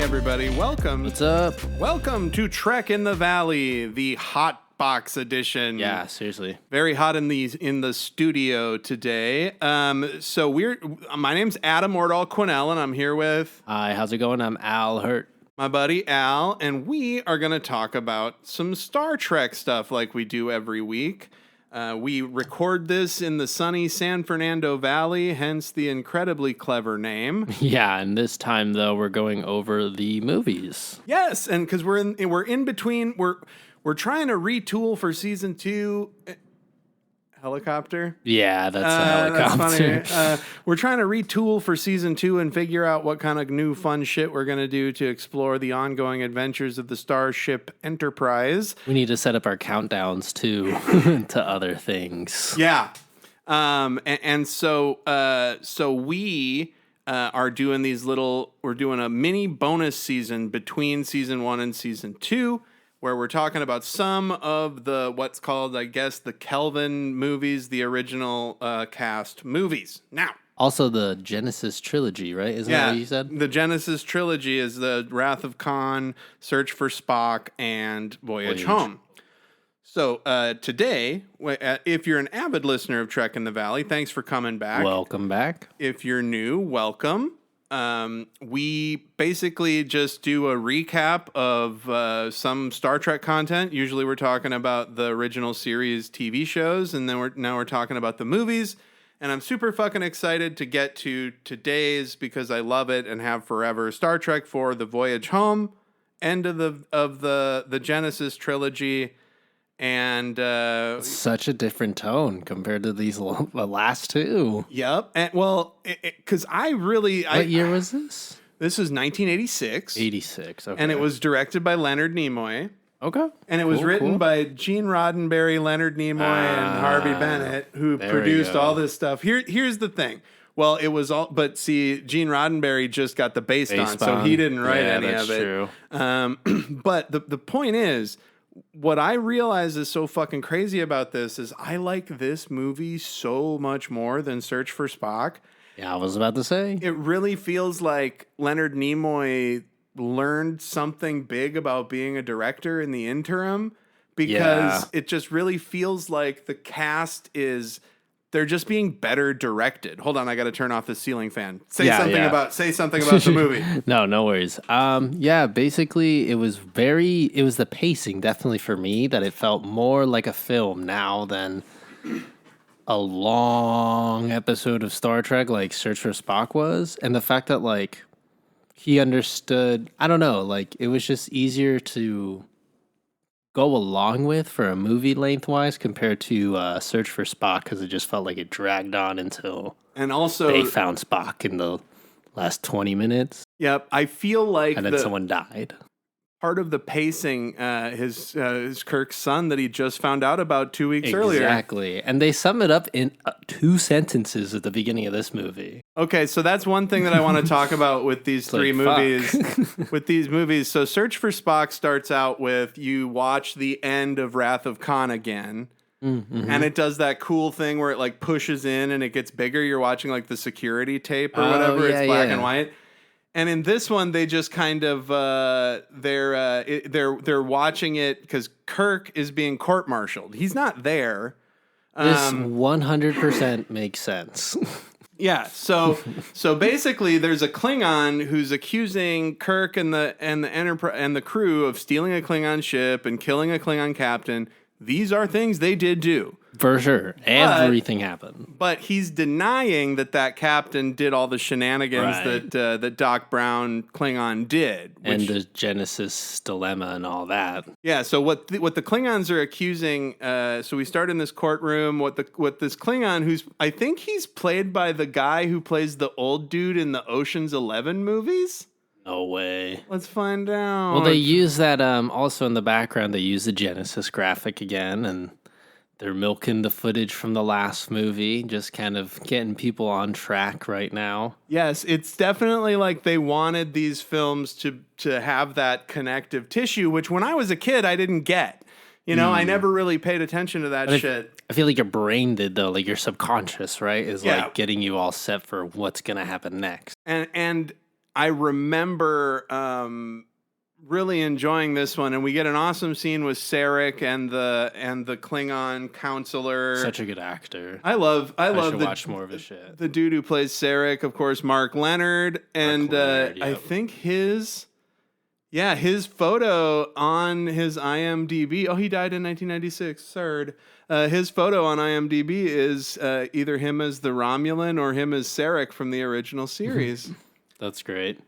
everybody. Welcome. What's up? Welcome to Trek in the Valley, the hot box edition. Yeah, seriously. Very hot in the studio today. My name's Adam Ordahl Quinnell, and I'm here with Hi, how's it going? I'm Al Hurt. my buddy Al, and we are going to talk about some Star Trek stuff like we do every week. We record this in the sunny San Fernando Valley, hence the incredibly clever name. Yeah, and this time though we're going over the movies. Yes, and because we're in between, we're trying to retool for season 2. Helicopter. Yeah, that's a helicopter. That's funny. We're trying to retool for season 2 and figure out what kind of new fun shit we're gonna do to explore the ongoing adventures of the Starship Enterprise. We need to set up our countdowns too to other things. Yeah. So we are doing we're doing a mini bonus season between season 1 and season 2, where we're talking about some of the, what's called, I guess, the Kelvin movies, the original cast movies. Now, Also the Genesis trilogy, right? Isn't that what you said? The Genesis trilogy is the Wrath of Khan, Search for Spock, and Voyage Home. So today, if you're an avid listener of Trek in the Valley, thanks for coming back. Welcome back. If you're new, welcome. We basically just do a recap of some Star Trek content. Usually we're talking about the original series TV shows, and then we're talking about the movies. And I'm super fucking excited to get to today's, because I love it and have forever, Star Trek IV: The Voyage Home, end of the Genesis trilogy. And such a different tone compared to the last two. Yep. And well, because What year was this? This was 1986. 86. Okay. And it was directed by Leonard Nimoy. Okay. And it was written by Gene Roddenberry, Leonard Nimoy, and Harvey Bennett, who produced all this stuff. Here's the thing. Well, it was all, but see, Gene Roddenberry just got the based on, so he didn't write any of it. True. But the point is, what I realize is so fucking crazy about this is I like this movie so much more than Search for Spock. Yeah, I was about to say. It really feels like Leonard Nimoy learned something big about being a director in the interim, because it just really feels like the cast they're just being better directed. Hold on, I got to turn off the ceiling fan. Say something about the movie. No worries. Basically it was the pacing definitely for me, that it felt more like a film now than a long episode of Star Trek like Search for Spock was. And the fact that like he understood, I don't know, like it was just easier to go along with for a movie lengthwise compared to Search for Spock, because it just felt like it dragged on until they found Spock in the last 20 minutes. Yep, I feel like and then someone died. Part of the pacing, his Kirk's son that he just found out about 2 weeks earlier. Exactly, and they sum it up in 2 sentences at the beginning of this movie. Okay, so that's one thing that I want to talk about with these three movies. With these movies, so Search for Spock starts out with you watch the end of Wrath of Khan again. Mm-hmm. And it does that cool thing where it like pushes in and it gets bigger. You're watching like the security tape or whatever. It's black and white. And in this one, they just kind of they're watching it because Kirk is being court-martialed. He's not there. This 100% makes sense. Yeah. So basically, there's a Klingon who's accusing Kirk and the Enterprise and the crew of stealing a Klingon ship and killing a Klingon captain. These are things they did do. For sure. Everything happened. But he's denying that captain did all the shenanigans that Doc Brown Klingon did. And the Genesis dilemma and all that. Yeah, so what the Klingons are accusing, so we start in this courtroom, what this Klingon, I think he's played by the guy who plays the old dude in the Ocean's 11 movies? No way. Let's find out. Well, they use that also in the background. They use the Genesis graphic again, and they're milking the footage from the last movie, just kind of getting people on track right now. Yes, it's definitely like they wanted these films to have that connective tissue, which when I was a kid, I didn't get. You know, I never really paid attention to that shit. I feel like your brain did, though. Like your subconscious, right, is like getting you all set for what's going to happen next. And I remember really enjoying this one, and we get an awesome scene with Sarek and the Klingon counselor. Such a good actor. I love should watch more of his shit. The dude who plays Sarek, of course, Mark Leonard, and Leonard, I yep. think his photo on his IMDb. Oh, he died in 1996. Third. His photo on IMDb is either him as the Romulan or him as Sarek from the original series. That's great.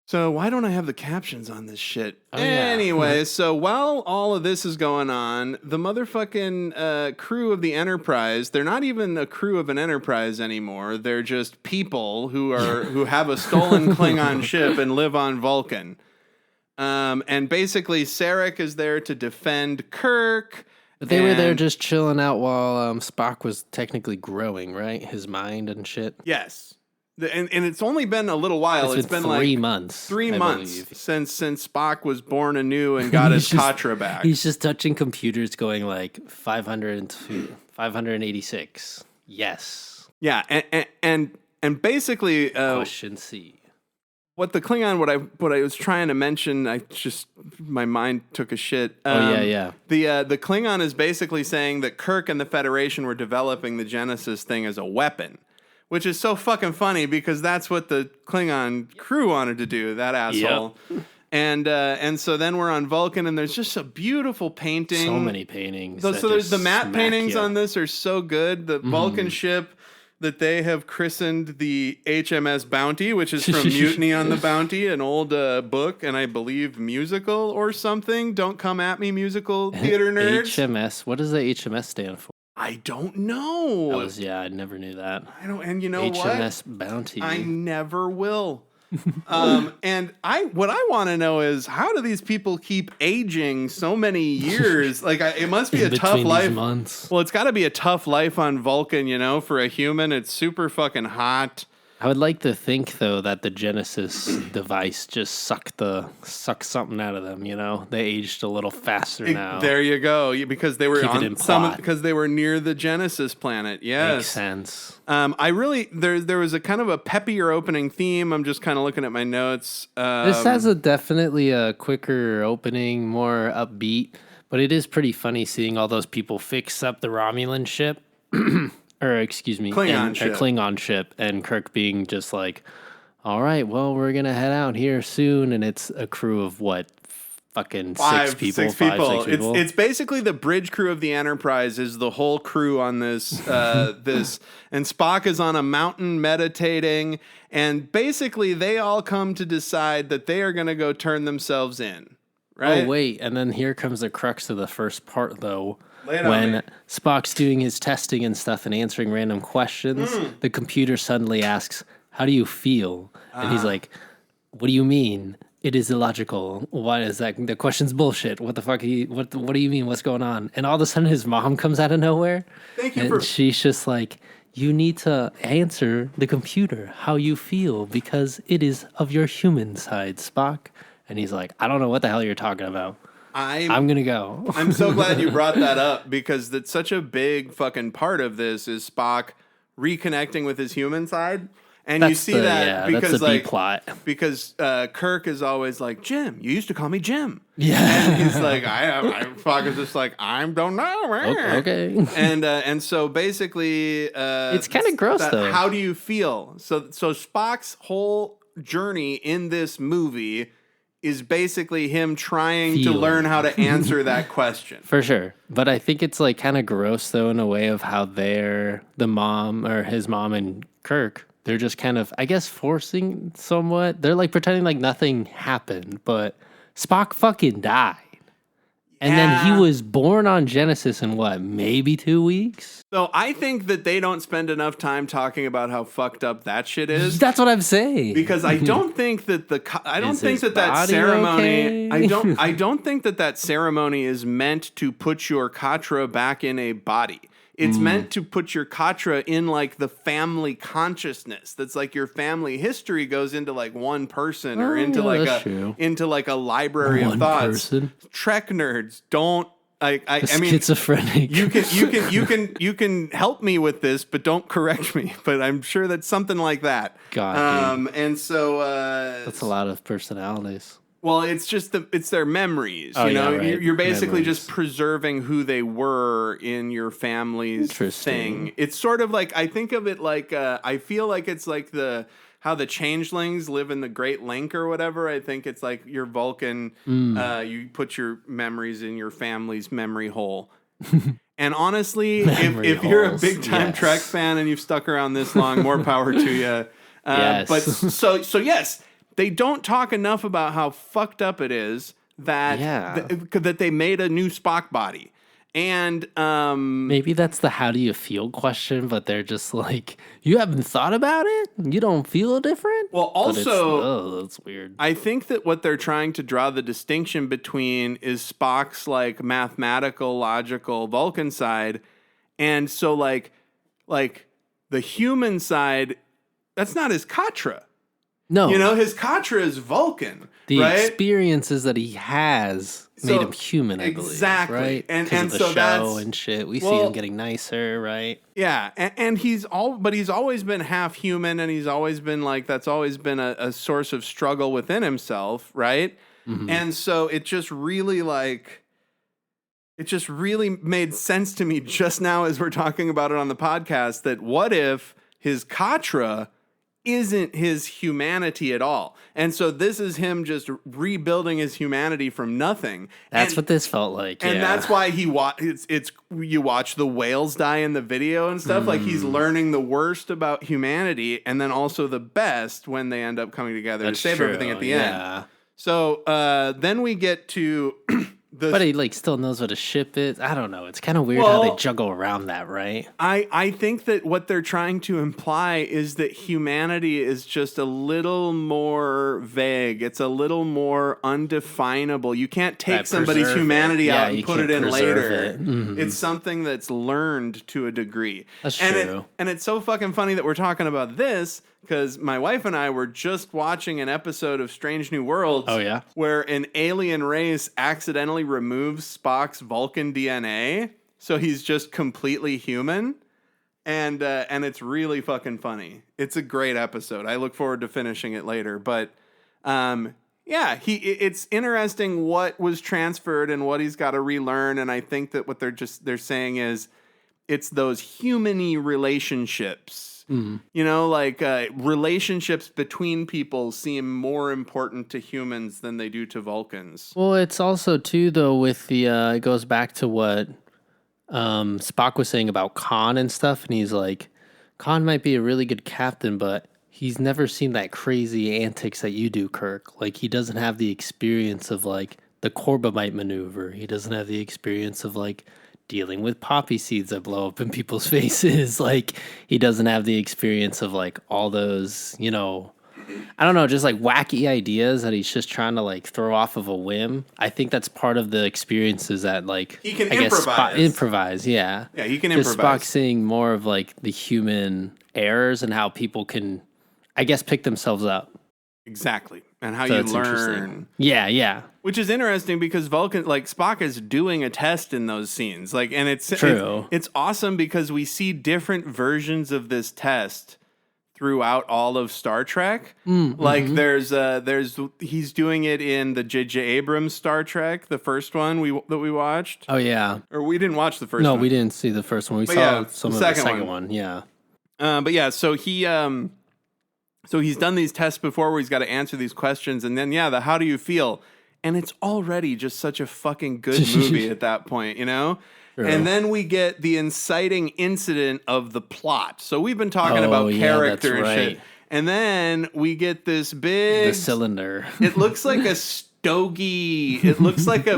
So why don't I have the captions on this shit? Oh, yeah. Anyway, so while all of this is going on, the motherfucking crew of the Enterprise, they're not even a crew of an Enterprise anymore. They're just people who have a stolen Klingon ship and live on Vulcan. And basically Sarek is there to defend Kirk. But they were there just chilling out while Spock was technically growing, right? His mind and shit. Yes. And it's only been a little while. It's been 3 months. 3 months since Spock was born anew and got his Katra back. He's just touching computers going like 502, 586. Yes. Yeah, and basically Question C. what the Klingon what I was trying to mention, my mind took a shit. Yeah. The Klingon is basically saying that Kirk and the Federation were developing the Genesis thing as a weapon. Which is so fucking funny because that's what the Klingon crew wanted to do, that asshole. Yep. And so then we're on Vulcan, and there's just a beautiful painting. So many paintings. So there's the matte paintings on this are so good. The Vulcan ship that they have christened the HMS Bounty, which is from Mutiny on the Bounty, an old book, and I believe musical or something. Don't come at me, musical theater nerds. HMS. What does the HMS stand for? I don't know. I never knew that. I don't, and you know HMS what? HMS Bounty. I never will. And what I want to know is how do these people keep aging so many years? Like it must be a tough life. Months. Well, it's got to be a tough life on Vulcan, you know, for a human. It's super fucking hot. I would like to think though that the Genesis device just sucked something out of them. You know, they aged a little faster now. There you go, because they were because they were near the Genesis planet. Yes, makes sense. I really there was a kind of a peppier opening theme. I'm just kind of looking at my notes. This has definitely a quicker opening, more upbeat, but it is pretty funny seeing all those people fix up the Romulan ship. Or excuse me, Klingon ship, and Kirk being just like, all right, well, we're going to head out here soon, and it's a crew of what? Fucking six people. It's basically the bridge crew of the Enterprise is the whole crew on this, this, and Spock is on a mountain meditating, and basically they all come to decide that they are going to go turn themselves in, right? Oh, wait, and then here comes the crux of the first part, though. When Spock's doing his testing and stuff and answering random questions, the computer suddenly asks, "How do you feel?" And he's like, "What do you mean? It is illogical. Why is that? The question's bullshit. What the fuck? What do you mean? What's going on?" And all of a sudden, his mom comes out of nowhere. She's just like, "You need to answer the computer how you feel because it is of your human side, Spock." And he's like, "I don't know what the hell you're talking about. I'm gonna go." I'm so glad you brought that up because that's such a big fucking part of this is Spock reconnecting with his human side, and you see that because that's the B-plot. Because Kirk is always like, "Jim, you used to call me Jim." Yeah, and he's like, Spock is just like, "I don't know." Okay, and so basically, it's kind of gross though. How do you feel? So Spock's whole journey in this movie is basically him trying to learn how to answer that question. For sure. But I think it's like kind of gross though in a way of how the mom or his mom and Kirk, they're just kind of, I guess, forcing somewhat. They're like pretending like nothing happened, but Spock fucking died. And then he was born on Genesis in what, maybe 2 weeks? So I think that they don't spend enough time talking about how fucked up that shit is. That's what I'm saying. Because I don't think that that ceremony. Okay? I don't think that ceremony is meant to put your Katra back in a body. It's meant to put your Katra in like the family consciousness. That's like your family history goes into like one person or into like a library of thoughts. Person. Trek nerds don't I mean, schizophrenic. you can help me with this, but don't correct me. But I'm sure that's something like that. God, dude. And so That's a lot of personalities. well, it's just it's their memories. Oh, You know, yeah, right. you're basically Memories. just preserving who they were in your family's Interesting. thing. It's sort of like I think of it like I feel like it's like how the changelings live in the Great Link or whatever. I think it's like your Vulcan. You put your memories in your family's memory hole. And honestly, if you're a holes, big time yes. Trek fan and you've stuck around this long, more power to you. Yes. But so yes, they don't talk enough about how fucked up it is that Yeah. that they made a new Spock body. And Maybe that's the how do you feel question, but they're just like, you haven't thought about it? You don't feel different? well, But it's- also, that's weird. I think that what they're trying to draw the distinction between is Spock's like mathematical, logical Vulcan side, and so like the human side, that's not his Katra. No, You know, his Katra is Vulcan, the right? experiences that he has made So, him human, I believe. exactly. Right? And- 'Cause and of the so show that's- and shit. We see well- him getting nicer, right? Yeah, and he's always been half human, and he's always been like that's always been a source of struggle within himself, right? Mm-hmm. And so it just really made sense to me just now as we're talking about it on the podcast that what if his Katra isn't his humanity at all? And so this is him just rebuilding his humanity from nothing. That's what this felt like. And yeah. that's why it's you watch the whales die in the video and stuff. Like he's learning the worst about humanity and then also the best when they end up coming together That's to save true, everything at the yeah. end. So then we get to the. But he like still knows what a ship is. I don't know. It's kind of weird how Well- they juggle around that, right? I think that what they're trying to imply is that humanity is just a little more vague. It's a little more undefinable. You can't take Right, somebody's preserve it. humanity Yeah, out and you put it can't in preserve later. it. Mhm. It's something that's learned to a degree. That's and true. And it's so fucking funny that we're talking about this because my wife and I were just watching an episode of Strange New Worlds. Oh, yeah? Where an alien race accidentally removes Spock's Vulcan DNA. So he's just completely human. And it's really fucking funny. It's a great episode. I look forward to finishing it later. But yeah, it's interesting what was transferred and what he's got to relearn. And I think that what they're saying is it's those human-y relationships. You know, like relationships between people seem more important to humans than they do to Vulcans. Well, it's also too though with the it goes back to what Spock was saying about Khan and stuff, and he's like, Khan might be a really good captain, but he's never seen that crazy antics that you do, Kirk. Like he doesn't have the experience of like the Corbomite maneuver. He doesn't have the experience of like dealing with poppy seeds that blow up in people's faces. Like he doesn't have the experience of like all those, you know, I don't know, just like wacky ideas that he's just trying to like throw off of a whim. I think that's part of the experiences that like He can I guess improvise. Improvise, yeah. Yeah, he can Just improvise. Spock seeing more of like the human errors and how people can, I guess, pick themselves up. Exactly. And how So you it's learn. interesting. Yeah, yeah. Which is interesting because Vulcan, like Spock is doing a test in those scenes. Like, and it's True. It's awesome because we see different versions of this test throughout all of Star Trek. Like there's he's doing it in the J.J. Abrams Star Trek, the first one that we watched. Oh yeah. Or we didn't watch the first No, one. we didn't see the first one. We But saw yeah, some the of the second second one. one. Yeah. But yeah, so he's done these tests before where he's got to answer these questions, and then the how do you feel? And it's already just such a fucking good movie at that point, you know? True. And then we get the inciting incident of the plot. So we've been talking about yeah, character that's and shit. right. And then we get this big The cylinder. it looks like a stogie. It looks like a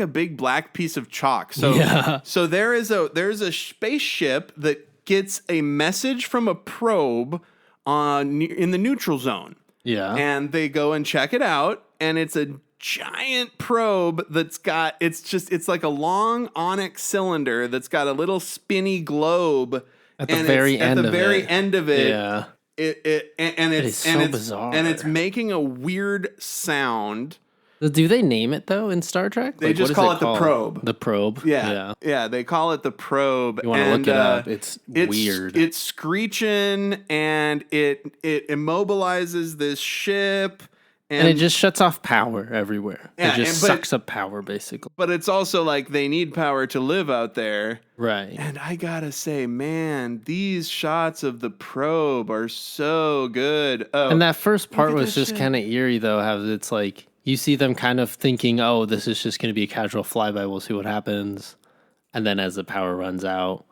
big black piece of chalk. So Yeah. so there's a spaceship that gets a message from a probe in the neutral zone. Yeah. And they go and check it out, and it's a giant probe that's got it's like a long onyx cylinder that's got a little spinny globe At the very end at the of very it. end of it. Yeah. And it's is so bizarre. and it's making a weird sound. Do they name it though in Star Trek? They Like, just what is call it the called? probe. The probe. Yeah, they call it the probe. You want to look it up? It's weird. It's screeching and it immobilizes this ship. And it just shuts off power everywhere. Yeah, it just sucks up power, basically. But it's also like they need power to live out there. Right. And I gotta say, man, these shots of the probe are so good. Oh, and that first part was just kind of eerie, though, how it's like you see them kind of thinking, oh, this is just going to be a casual flyby. We'll see what happens. And then as the power runs out,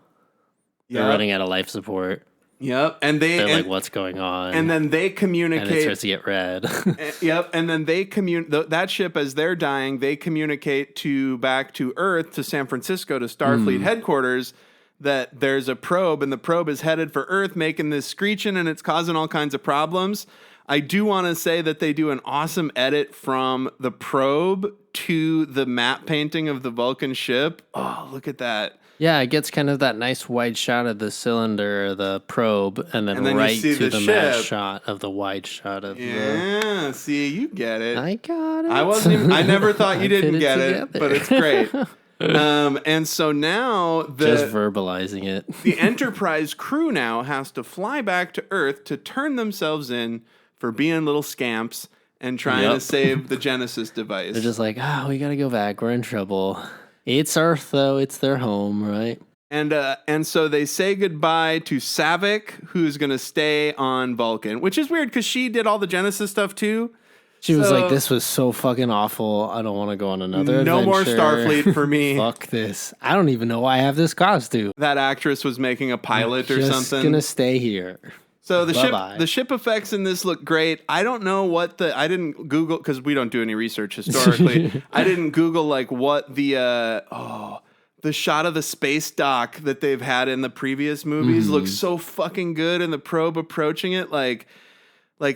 they're running out of life support. Yep, and they're like, "What's going on?" And then they communicate, and it starts to get red. Yep, and then they that ship as they're dying, they communicate back to Earth, to San Francisco, to Starfleet headquarters, that there's a probe, and the probe is headed for Earth, making this screeching, and it's causing all kinds of problems. I do want to say that they do an awesome edit from the probe to the map painting of the Vulcan ship. Oh, look at that. Yeah, it gets kind of that nice wide shot of the cylinder, the probe, and then right to the mass shot of the wide shot of the... see, you get it. I got it. I never thought you didn't get it, but it's great. And so now just verbalizing it. The Enterprise crew now has to fly back to Earth to turn themselves in for being little scamps and trying to save the Genesis device. They're just like, we got to go back. We're in trouble. It's Earth, though. It's their home, right? And so they say goodbye to Saavik, who's going to stay on Vulcan, which is weird because she did all the Genesis stuff too. She was like, this was so fucking awful. I don't want to go on another adventure. No more Starfleet for me. Fuck this. I don't even know why I have this costume. That actress was making a pilot or something. Just going to stay here. So the ship effects in this look great. I don't know I didn't Google, because we don't do any research historically. I didn't Google like what the shot of the space dock that they've had in the previous movies looks so fucking good, and the probe approaching it like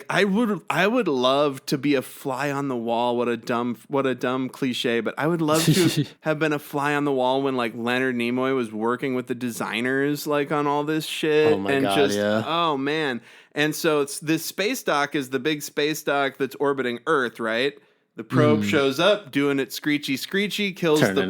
I would love to be a fly on the wall. What a dumb cliche, but I would love to have been a fly on the wall when like Leonard Nimoy was working with the designers like on all this shit. Oh my God, yeah. Oh man. And so this space dock is the big space dock that's orbiting Earth, right? The probe shows up, doing its screechy, kills the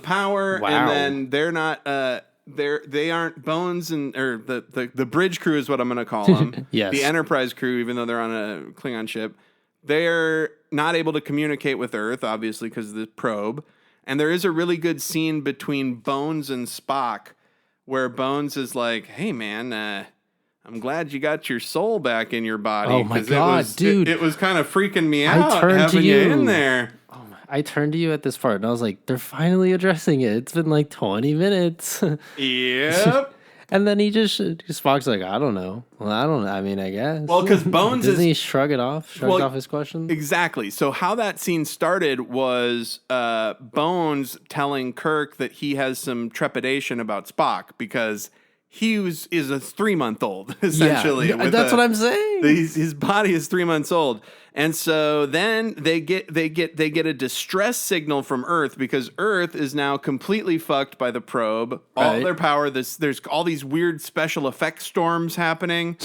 power, wow. and then they're not they aren't Bones or the bridge crew is what I'm going to call them. Yes. The Enterprise crew, even though they're on a Klingon ship, they're not able to communicate with Earth, obviously, because of the probe. And there is a really good scene between Bones and Spock where Bones is like, "Hey, man, I'm glad you got your soul back in your body." Oh my God, dude. It was kind of freaking me out having you in there. I turned to you at this part, and I was like, they're finally addressing it. It's been like 20 minutes. Yep. And then Spock's like, I don't know. Well, I mean, I guess. Well, because Bones Doesn't he shrug off his question? Exactly. So how that scene started was Bones telling Kirk that he has some trepidation about Spock because he is a 3-month-old, essentially. Yeah, that's what I'm saying. His body is 3 months old. And so then they get a distress signal from Earth because Earth is now completely fucked by the probe. All their power. There's all these weird special effects storms happening.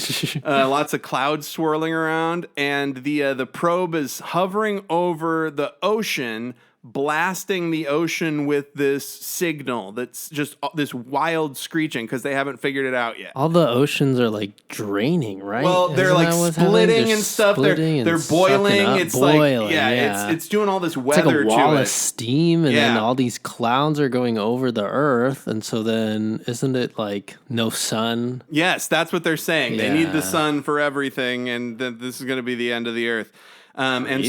Lots of clouds swirling around, and the probe is hovering over the ocean, blasting the ocean with this signal that's just this wild screeching because they haven't figured it out yet. All the oceans are like draining, right? Well, they're like splitting and stuff. They're boiling. It's boiling, it's doing all this weather to it. It's like a wall of steam, and then all these clouds are going over the Earth, and so then isn't it like no sun? Yes, that's what they're saying. They need the sun for everything, and this is going to be the end of the Earth. And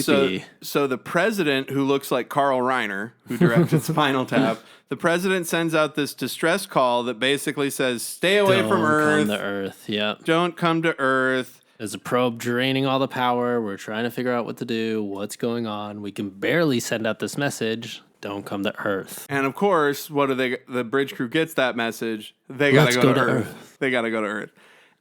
so the president, who looks like Carl Reiner, who directed Spinal Tap, the president sends out this distress call that basically says, "Stay away from Earth. Don't come to Earth. Yep. Don't come to Earth. There's a probe draining all the power. We're trying to figure out what to do. What's going on? We can barely send out this message. Don't come to Earth." And of course, the bridge crew gets that message. They gotta go to Earth. They gotta go to Earth.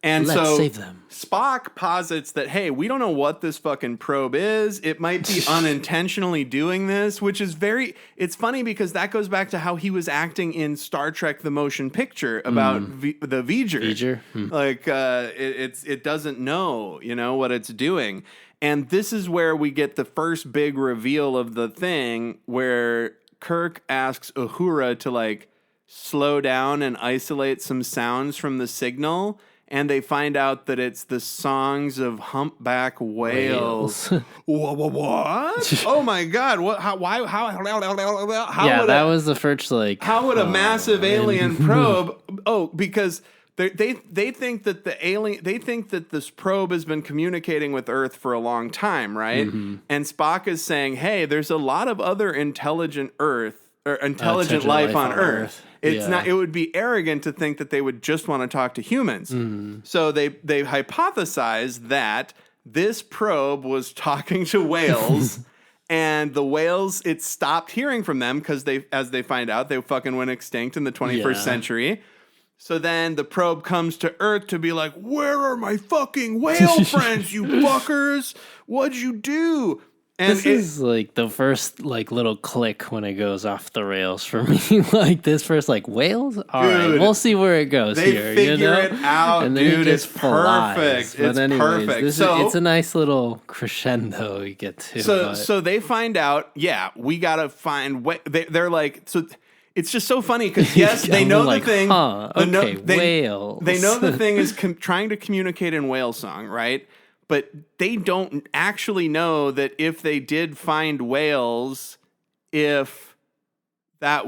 And Let's so save them. Spock posits that, hey, we don't know what this fucking probe is. It might be unintentionally doing this, which is it's funny because that goes back to how he was acting in Star Trek The Motion Picture about the Voyager. Voyager? Like, it doesn't know, what it's doing. And this is where we get the first big reveal of the thing where Kirk asks Uhura to, like, slow down and isolate some sounds from the signal. And they find out that it's the songs of humpback whales. What? Oh my God! What? How? Why? How? Yeah, that was the first like. How would a massive alien probe? Oh, because they think that they think that this probe has been communicating with Earth for a long time, right? Mm-hmm. And Spock is saying, "Hey, there's a lot of other intelligent life on Earth. It's not. It would be arrogant to think that they would just want to talk to humans. Mm-hmm. So they hypothesized that this probe was talking to whales, and the whales, it stopped hearing from them because as they find out, they fucking went extinct in the 21st century. So then the probe comes to Earth to be like, "Where are my fucking whale friends, you fuckers? What'd you do?" And this is like the first like little click when it goes off the rails for me. Like this first like whales. All right, we'll see where it goes. They here, figure it out, and then dude. It's perfect. But anyways, perfect. It's a nice little crescendo we get to. So they find out. Yeah, we gotta find. They're like so. It's just so funny because yes, they know the thing. Whales. They know the thing is trying to communicate in whale song, right? But they don't actually know that if they did find whales, if that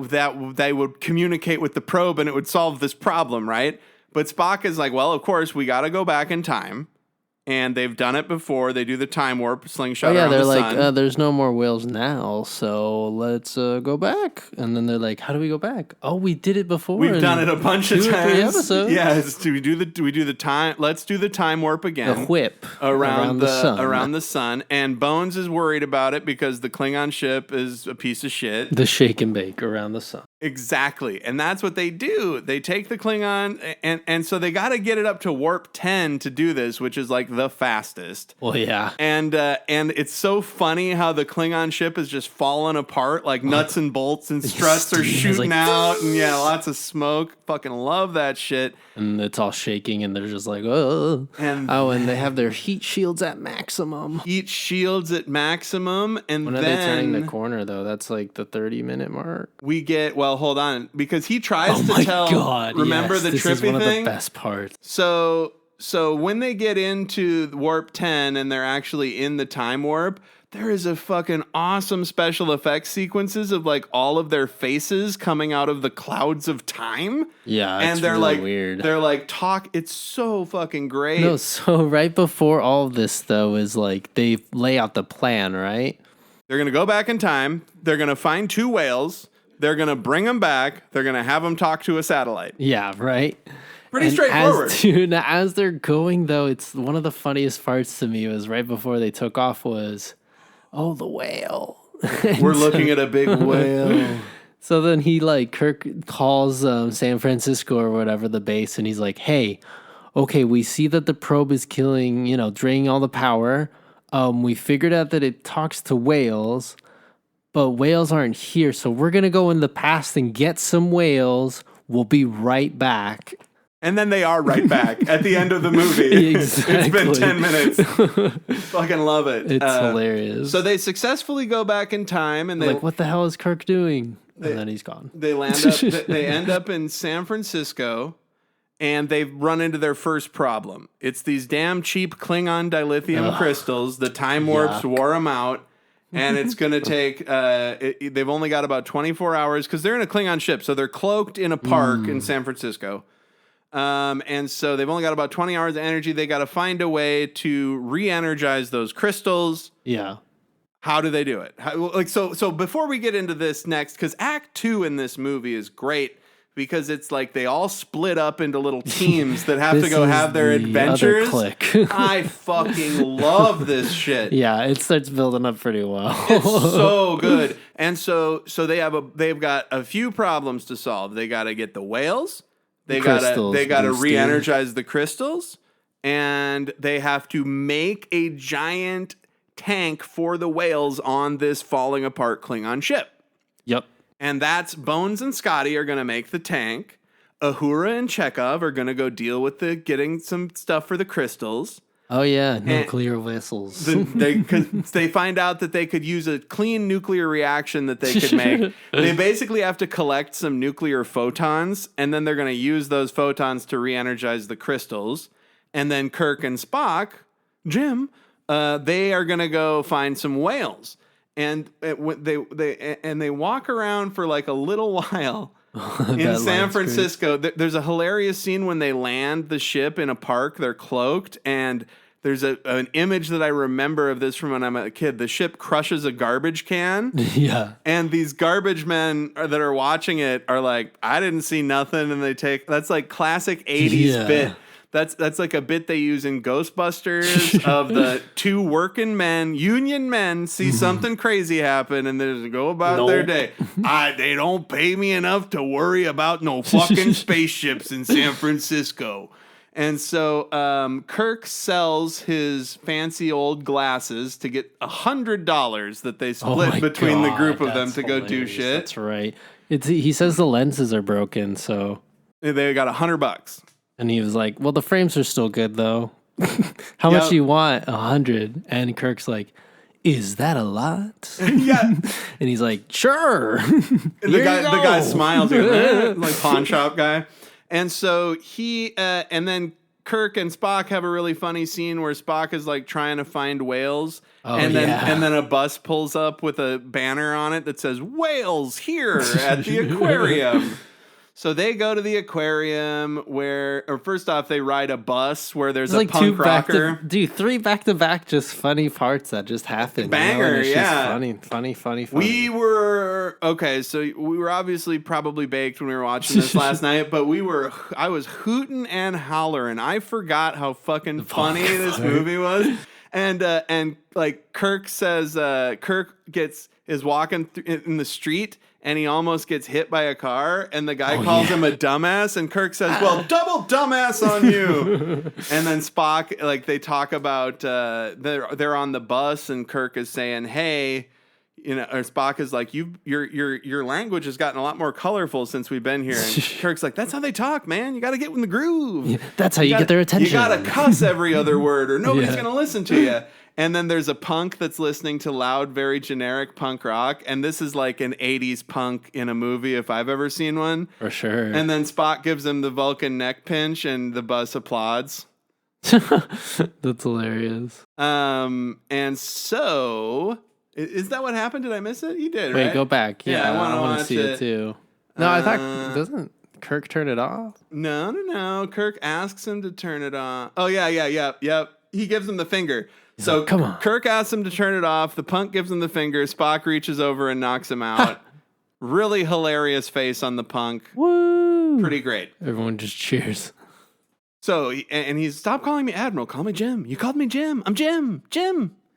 they would communicate with the probe and it would solve this problem, right? But Spock is like, well, of course, we got to go back in time. And they've done it before. They do the time warp slingshot around the sun. They're like, there's no more whales now, so let's go back. And then they're like, how do we go back? Oh, we did it before. We've done it a bunch of times. 2 or 3 episodes. Yeah, we do the time. Let's do the time warp again. The whip around the sun. And Bones is worried about it because the Klingon ship is a piece of shit. The shake and bake around the sun. Exactly. And that's what they do. They take the Klingon, and so they got to get it up to warp 10 to do this, which is like the fastest. Well, yeah. And it's so funny how the Klingon ship is just falling apart, like nuts and bolts, and struts are shooting out, and lots of smoke. Fucking love that shit. And it's all shaking, and they're just like, oh. And they have their heat shields at maximum. And when are they turning the corner, though? That's like the 30-minute mark. We get... Well, hold on, because he tries to tell. God, remember the trippy thing? This is one of the best parts. So when they get into warp 10 and they're actually in the time warp, there is a fucking awesome special effects sequences of like all of their faces coming out of the clouds of time. Yeah, and they're really like weird. They're like It's so fucking great. No, so right before all of this though is like they lay out the plan, right? They're gonna go back in time. They're gonna find 2 whales. They're going to bring them back. They're going to have them talk to a satellite. Yeah, right? Pretty straightforward. As they're going, though, it's one of the funniest parts to me was right before they took off was, the whale. We're looking at a big whale. So then Kirk calls San Francisco or whatever, the base, and he's like, hey, okay, we see that the probe is killing, draining all the power. We figured out that it talks to whales. But whales aren't here, so we're going to go in the past and get some whales. We'll be right back. And then they are right back at the end of the movie. Exactly. It's been 10 minutes. Fucking love it. It's hilarious. So they successfully go back in time. And like, what the hell is Kirk doing? And then he's gone. They end up in San Francisco, and they've run into their first problem. It's these damn cheap Klingon dilithium crystals. The time warps wore them out. And it's going to take, they've only got about 24 hours because they're in a Klingon ship. So they're cloaked in a park in San Francisco. And so they've only got about 20 hours of energy. They got to find a way to re-energize those crystals. Yeah. How do they do it? So before we get into this next, because Act 2 in this movie is great. Because it's like they all split up into little teams that have to go have their adventures. I fucking love this shit. Yeah, it starts building up pretty well. It's so good. And so they've got a few problems to solve. They got to get the whales. They got to re-energize the crystals. and they have to make a giant tank for the whales on this falling apart Klingon ship. Yep. And that's Bones and Scotty are going to make the tank. Uhura and Chekhov are going to go deal with getting some stuff for the crystals. Oh, yeah. Nuclear vessels. They find out that they could use a clean nuclear reaction that they could make. They basically have to collect some nuclear photons, and then they're going to use those photons to re-energize the crystals. And then Kirk and Spock, Jim, they are going to go find some whales. And they walk around for like a little while in San Francisco. There's a hilarious scene when they land the ship in a park. They're cloaked, and there's an image that I remember of this from when I'm a kid. The ship crushes a garbage can. Yeah. And these garbage men that are watching it are like, I didn't see nothing. And that's like classic 80s bit. That's like a bit they use in Ghostbusters of the two working men, union men, see something crazy happen and they go about their day. They don't pay me enough to worry about no fucking spaceships in San Francisco. And so Kirk sells his fancy old glasses to get $100 that they split between the group of them to go do shit. That's right. He says the lenses are broken, so they got $100. And he was like, well, the frames are still good, though. How much do you want? 100. And Kirk's like, is that a lot? Yeah. And he's like, sure. The guy smiles. Like pawn shop guy. And so and then Kirk and Spock have a really funny scene where Spock is like trying to find whales. And then a bus pulls up with a banner on it that says, whales here at the aquarium. So they go to the aquarium first off, they ride a bus where there's a punk rocker. Three back-to-back just funny parts that just happen. Banger, Just funny. We were obviously probably baked when we were watching this last night, but I was hooting and hollering. I forgot how fucking funny this movie was. And like Kirk says, Kirk is walking in the street and he almost gets hit by a car, and the guy calls him a dumbass, and Kirk says, well, double dumbass on you. And then Spock, like, they talk about, they're on the bus, and Kirk is saying, hey, or Spock is like, your language has gotten a lot more colorful since we've been here. And Kirk's like, that's how they talk, man. You got to get in the groove. Yeah, that's how you get their attention. You got to cuss every other word, or nobody's going to listen to you. And then there's a punk that's listening to loud, very generic punk rock. And this is like an 80s punk in a movie if I've ever seen one. For sure. And then Spock gives him the Vulcan neck pinch and the bus applauds. That's hilarious. And so, is that what happened? Did I miss it? You did, right? Wait, go back. Yeah, I want to see it too. No, I thought, doesn't Kirk turn it off? No. Kirk asks him to turn it on. Oh, yeah. He gives him the finger. So come on. Kirk asks him to turn it off. The punk gives him the finger. Spock reaches over and knocks him out. Really hilarious face on the punk. Woo! Pretty great. Everyone just cheers. So, and he's, stop calling me Admiral. Call me Jim. You called me Jim. I'm Jim.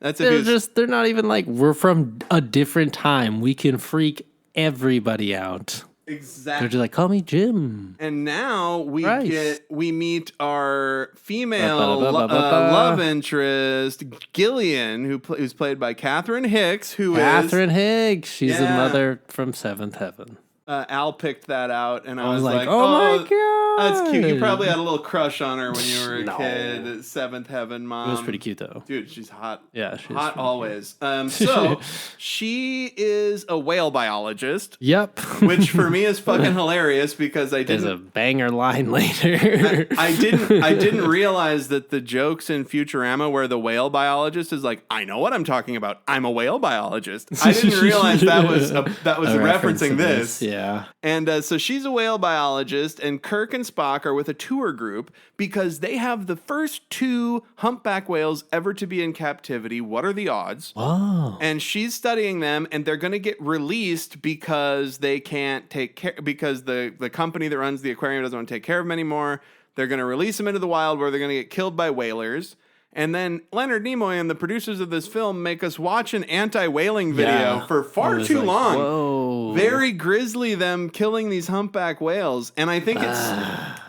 That's they're not even like, we're from a different time. We can freak everybody out. Exactly. They're just like, call me Jim. And now we meet our female love interest, Gillian, who's played by Catherine Hicks, Catherine Hicks. She's the mother from Seventh Heaven. Al picked that out, and I was like, oh my God. That's cute. You probably had a little crush on her when you were a kid. Seventh Heaven mom. It was pretty cute, though. Dude, she's hot. Yeah, she's hot always. So she is a whale biologist. Yep. Which for me is fucking hilarious because There's a banger line later. I didn't realize that the jokes in Futurama where the whale biologist is like, I know what I'm talking about. I'm a whale biologist. I didn't realize that was referencing this. Yeah. And so she's a whale biologist, and Kirk and Spock are with a tour group because they have the first 2 humpback whales ever to be in captivity. What are the odds? Wow. And she's studying them, and they're going to get released because they can't take care, because the company that runs the aquarium doesn't want to take care of them anymore. They're going to release them into the wild where they're going to get killed by whalers. And then Leonard Nimoy and the producers of this film make us watch an anti-whaling video for far too long. Whoa. Very grisly, them killing these humpback whales. And I think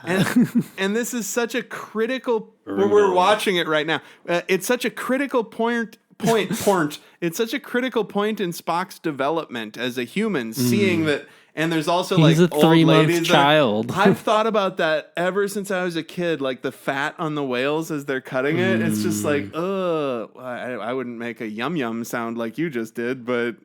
And this is such a critical. We're watching it right now. It's such a critical point. It's such a critical point in Spock's development as a human, seeing that. And there's also He's like a old 3-month ladies. child. I've thought about that ever since I was a kid. Like the fat on the whales as they're cutting it. It's just like, I wouldn't make a yum yum sound like you just did, but.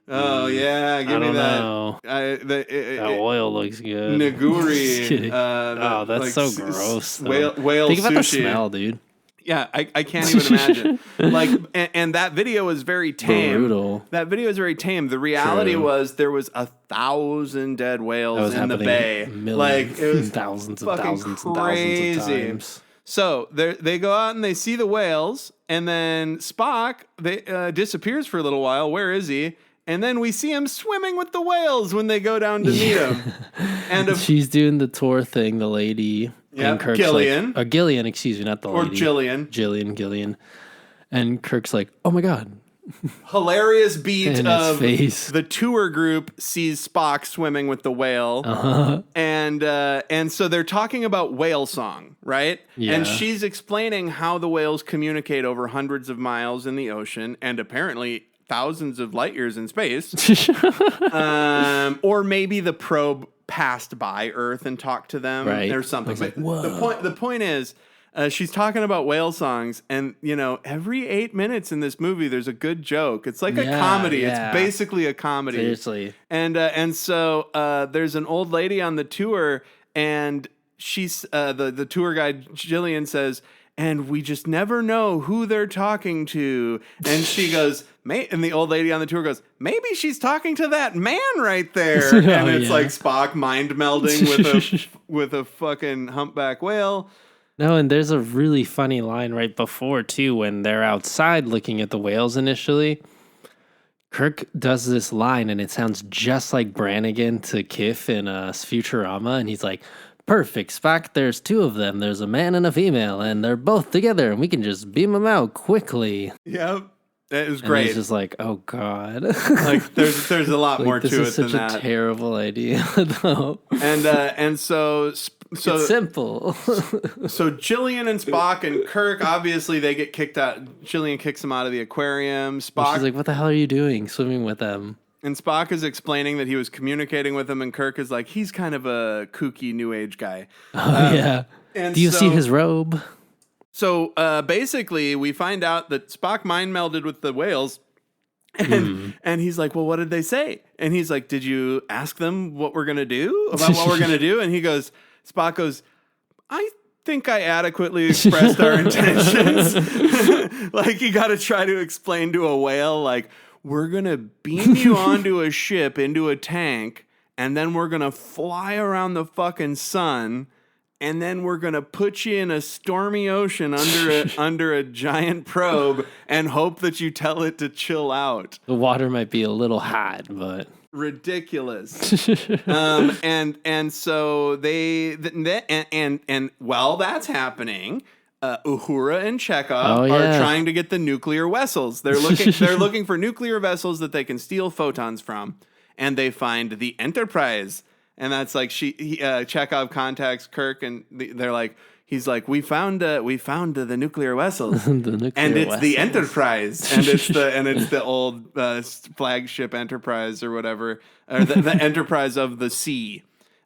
Oh yeah, give me that. Know. That oil looks good. Niguri. That's like, so gross. Whale Think about the sushi. smell, dude. Yeah, I can't even imagine. Like, and that video was very tame. Brutal. That video was very tame. The reality was there was 1,000 dead whales in the bay. Like it was thousands fucking and thousands crazy. and thousands of times. So they go out and they see the whales, and then Spock disappears for a little while. Where is he? And then we see him swimming with the whales when they go down to meet him. And she's doing the tour thing, the lady. Yeah, and Kirk's Gillian. Like, Gillian, excuse me, not the lady. Or Jillian. Gillian. And Kirk's like, oh my God. Hilarious beat in of his face. The tour group sees Spock swimming with the whale. And so they're talking about whale song, right? Yeah. And she's explaining how the whales communicate over hundreds of miles in the ocean and apparently thousands of light years in space. Or maybe the probe passed by Earth and talked to them or something. But the point is, she's talking about whale songs, and every 8 minutes in this movie, there's a good joke. It's like a comedy. Yeah. It's basically a comedy. Seriously. And so there's an old lady on the tour, and she's the tour guide Jillian says, and we just never know who they're talking to. And she goes, and the old lady on the tour goes, maybe she's talking to that man right there. And it's like Spock mind melding with a fucking humpback whale. No, and there's a really funny line right before, too, when they're outside looking at the whales initially. Kirk does this line, and it sounds just like Brannigan to Kif in Futurama, and he's like, perfect, Spock, there's two of them. There's a man and a female, and they're both together, and we can just beam them out quickly. Yep. It was great. And it's just like, oh, God. Like, there's a lot more to it than that. This is such a terrible idea, though. And so it's simple. So Jillian and Spock and Kirk, obviously they get kicked out. Jillian kicks him out of the aquarium. Spock, she's like, what the hell are you doing swimming with them? And Spock is explaining that he was communicating with him, and Kirk is like, he's kind of a kooky new age guy. Yeah. Do you see his robe? So basically, we find out that Spock mind melded with the whales. And he's like, well, what did they say? And he's like, did you ask them what we're going to do? About what we're going to do? And Spock goes, I think I adequately expressed our intentions. Like, you got to try to explain to a whale, like, we're going to beam you onto a ship into a tank, and then we're going to fly around the fucking sun, and then we're going to put you in a stormy ocean under a giant probe and hope that you tell it to chill out. The water might be a little hot, but ridiculous. And so while that's happening, Uhura and Chekhov are trying to get the nuclear vessels. They're looking for nuclear vessels that they can steal photons from, and they find the Enterprise. And that's like Chekhov contacts Kirk, and they're like, he's like, we found the nuclear vessels, the Enterprise, and it's the old flagship Enterprise or whatever, or the Enterprise of the Sea.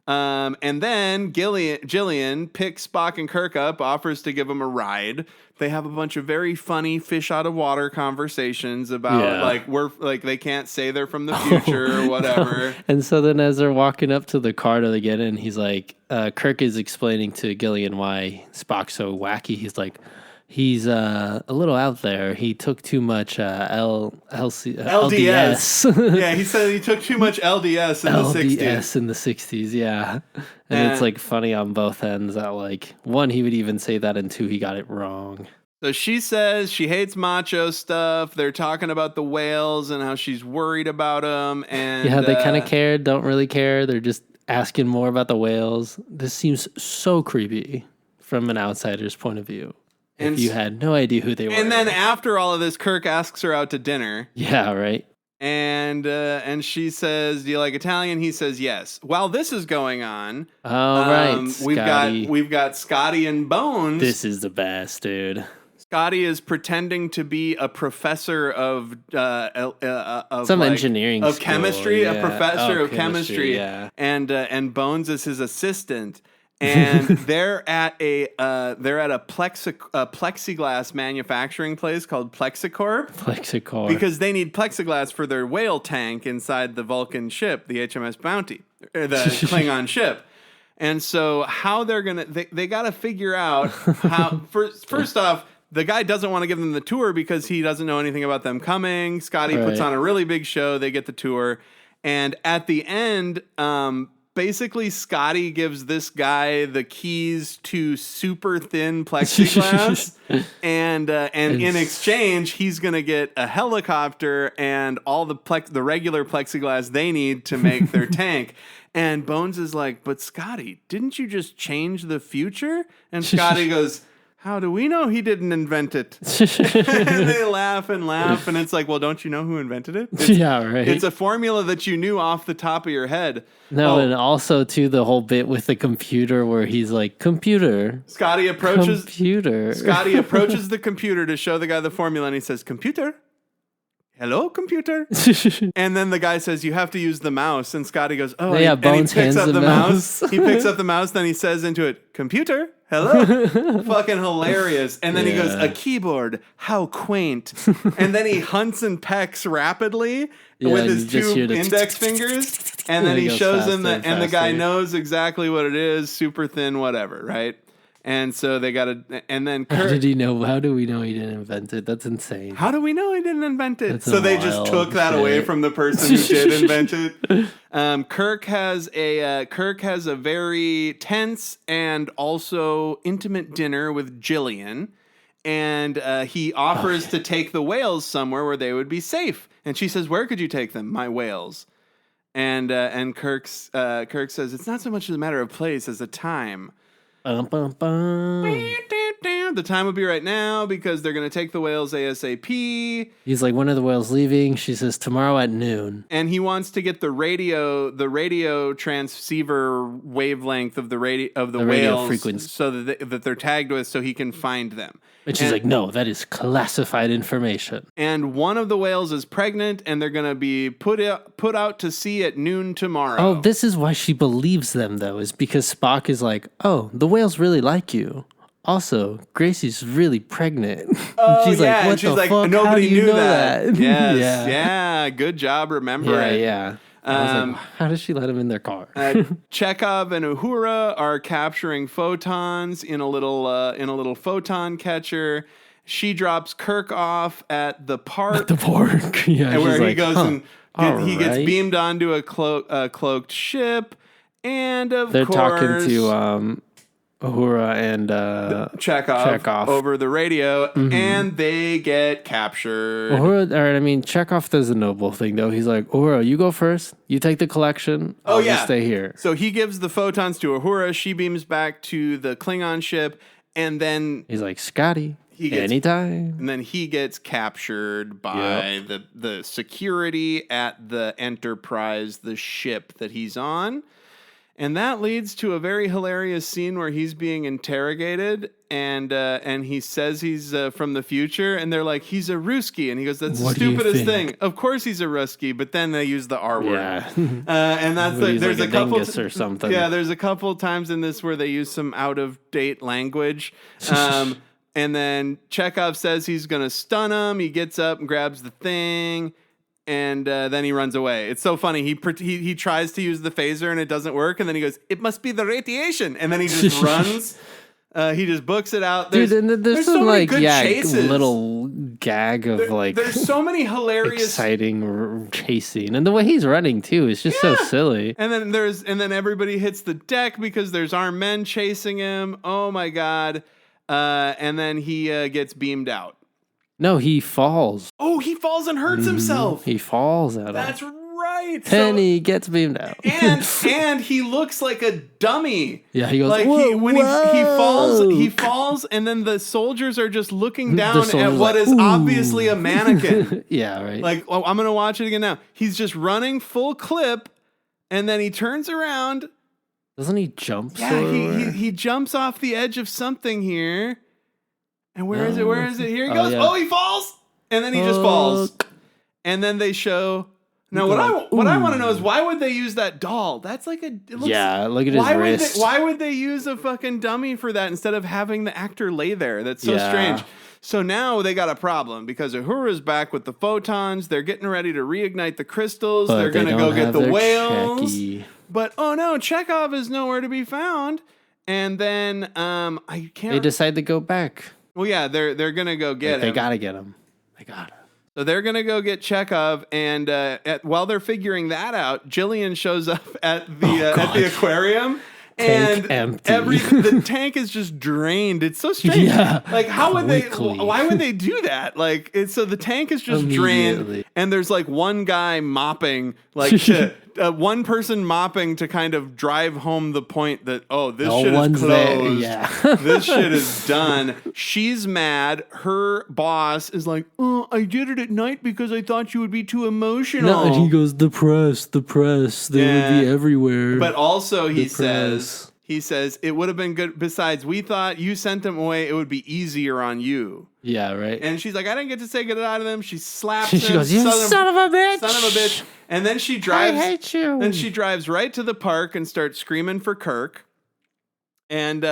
And then Jillian picks Spock and Kirk up, offers to give them a ride. They have a bunch of very funny fish out of water conversations about they can't say they're from the future or whatever. And so then as they're walking up to the car to get in, he's like, Kirk is explaining to Gillian why Spock's so wacky. He's like, he's a little out there. He took too much LDS. Yeah, he said he took too much LDS in the 60s. LDS in the 60s, yeah. And it's like funny on both ends that like, one, he would even say that, and two, he got it wrong. So she says she hates macho stuff. They're talking about the whales and how she's worried about them. And yeah, they kind of care, don't really care. They're just asking more about the whales. This seems so creepy from an outsider's point of view. If you had no idea who they were. And then after all of this, Kirk asks her out to dinner. Yeah, right. And she says, "Do you like Italian?" He says, "Yes." While this is going on, Oh, right. we've got Scotty and Bones. This is the best, dude. Scotty is pretending to be a professor of some engineering of school, chemistry, yeah. a professor of chemistry, yeah. and Bones is his assistant. And they're at a plexiglass manufacturing place called Plexicorp. because they need plexiglass for their whale tank inside the Vulcan ship, the HMS Bounty, or the Klingon ship. And so how they're gonna they got to figure out how first off. The guy doesn't want to give them the tour because he doesn't know anything about them coming. Scotty puts on a really big show. They get the tour. And at the end, basically Scotty gives this guy the keys to super thin plexiglass. and in exchange, he's going to get a helicopter and all the regular plexiglass they need to make their tank. And Bones is like, "But Scotty, didn't you just change the future?" And Scotty goes, "How do we know he didn't invent it?" And they laugh, and it's like, well, don't you know who invented it? Yeah, right. It's a formula that you knew off the top of your head. No, and also, too, the whole bit with the computer where he's like, computer. Scotty approaches the computer to show the guy the formula, and he says, "Computer? Hello, computer?" And then the guy says, "You have to use the mouse." And Scotty goes, "Oh, yeah." And Bones he picks hands up the mouse. He picks up the mouse, then he says into it, "Computer? Hello." Fucking hilarious. And then he goes, "A keyboard, how quaint." And then he hunts and pecks rapidly with his two index fingers. And then he shows him and the guy knows exactly what it is, super thin, whatever, right? And so they got to, and then Kirk. How do we know he didn't invent it? That's insane. How do we know he didn't invent it? That's so they just took that away from the person who did invent it. Kirk has a very tense and also intimate dinner with Jillian, and he offers to take the whales somewhere where they would be safe. And she says, "Where could you take them? My whales." And Kirk says, "It's not so much a matter of place as a time." The time would be right now because they're going to take the whales ASAP. He's like, "When are the whales leaving?" She says, "Tomorrow at noon." And he wants to get the radio transceiver wavelength of the whales frequency, so that they're tagged with, so he can find them. And she's like, "No, that is classified information." And one of the whales is pregnant, and they're going to be put out to sea at noon tomorrow. Oh, this is why she believes them, though, is because Spock is like, "Oh, the whales really like you. Also, Gracie's really pregnant." Oh, she's yeah. like, "What the fuck? Nobody How do you knew know that?" Yes, yeah. Good job remembering. Yeah. I was like, how does she let him in their car? Chekhov and Uhura are capturing photons in a little photon catcher. She drops Kirk off at the park. Yeah. And where he goes and he gets beamed onto a cloaked ship, and they're course talking to Uhura and Chekhov over the radio, and they get captured. Chekhov does a noble thing, though. He's like, "Uhura, you go first. You take the collection. I'll just stay here." So he gives the photons to Uhura. She beams back to the Klingon ship, and then he's like, "Scotty, anytime." And then he gets captured by the security at the Enterprise, the ship that he's on. And that leads to a very hilarious scene where he's being interrogated, and he says he's from the future, and they're like, "He's a Ruski," and he goes, "That's the stupidest thing. Of course he's a Ruski," but then they use the R word. Yeah. And that's there's like a couple or something. Yeah, there's a couple times in this where they use some out of date language. And then Chekhov says he's gonna stun him. He gets up and grabs the thing. And then he runs away. It's so funny. He tries to use the phaser and it doesn't work. And then he goes, "It must be the radiation." And then he just runs. He just books it out. There's some so many good chases. Little gag of There's so many hilarious, exciting chasing, and the way he's running too is just so silly. And then everybody hits the deck because there's armed men chasing him. Oh my god! And then he gets beamed out. No, he falls. Oh, he falls and hurts himself. He falls at him. That's right. right. Penny gets beamed out. And he looks like a dummy. Yeah, he goes, like whoa, he falls, and then the soldiers are just looking The down at soldier's what like, is "Ooh." obviously a mannequin. Yeah, right. Like, oh, I'm gonna watch it again now. He's just running full clip, and then he turns around. Doesn't he jump? Yeah, he jumps off the edge of something here. And where is it? Where is it? Here he goes. yeah. Oh, he falls, and then he just falls. And then they show. Now, what I want to know is why would they use that doll? That's like it looks, yeah, look at his wrist. Why would they use a fucking dummy for that instead of having the actor lay there? That's so strange. So now they got a problem because Uhura's back with the photons. They're getting ready to reignite the crystals. But they're going to go get the whales. Checky. But oh no, Chekhov is nowhere to be found. And then I can't. They decide to go back. Well, yeah, they're going to go get him. They got to get him. They got him. So they're going to go get Chekhov, and while they're figuring that out, Jillian shows up at the aquarium, Tank and empty. the tank is just drained. It's so strange. Yeah, like how would quickly. they? Why would they do that? Like so the tank is just drained, and there's like one guy mopping, like one person mopping to kind of drive home the point that this shit is closed. Yeah. This shit is done. She's mad. Her boss is like, "Oh, I did it at night because I thought you would be too emotional." No, and he goes, the press, they would be everywhere. But also he says, it would have been good. Besides, we thought you sent them away. It would be easier on you. Yeah, right. And she's like, I didn't get to say goodbye to them. She slaps She him. goes, you son of a bitch. Son of a bitch. And then she drives. I hate you. Then she drives right to the park and starts screaming for Kirk. And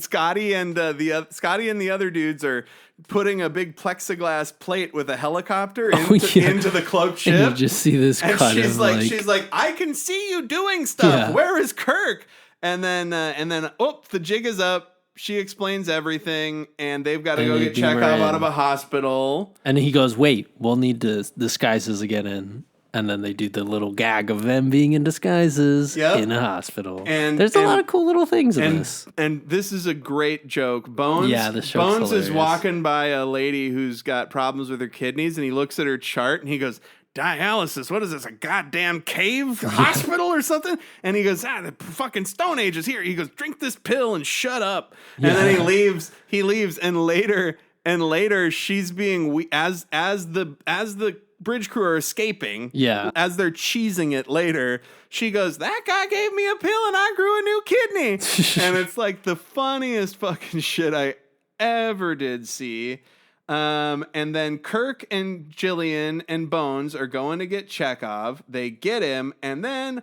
Scotty and the other dudes are putting a big plexiglass plate with a helicopter into the cloaked ship. And you just see this and kind she's of she's like, I can see you doing stuff. Yeah. Where is Kirk? And then the jig is up. She explains everything, and they've got to go get Chekhov out of a hospital. And he goes, wait, we'll need to disguises again. And then they do the little gag of them being in disguises in a hospital. And there's a lot of cool little things in this. And this is a great joke. Bones is hilarious. walking by a lady who's got problems with her kidneys, and he looks at her chart, and he goes, dialysis, what is this, a goddamn cave hospital or something? And he goes, the fucking Stone Age is here. He goes, drink this pill and shut up. And then he leaves, and later she's being as the bridge crew are escaping, as they're cheesing it later, she goes, that guy gave me a pill and I grew a new kidney. And it's like the funniest fucking shit I ever did see. And then Kirk and Jillian and Bones are going to get Chekhov. They get him, and then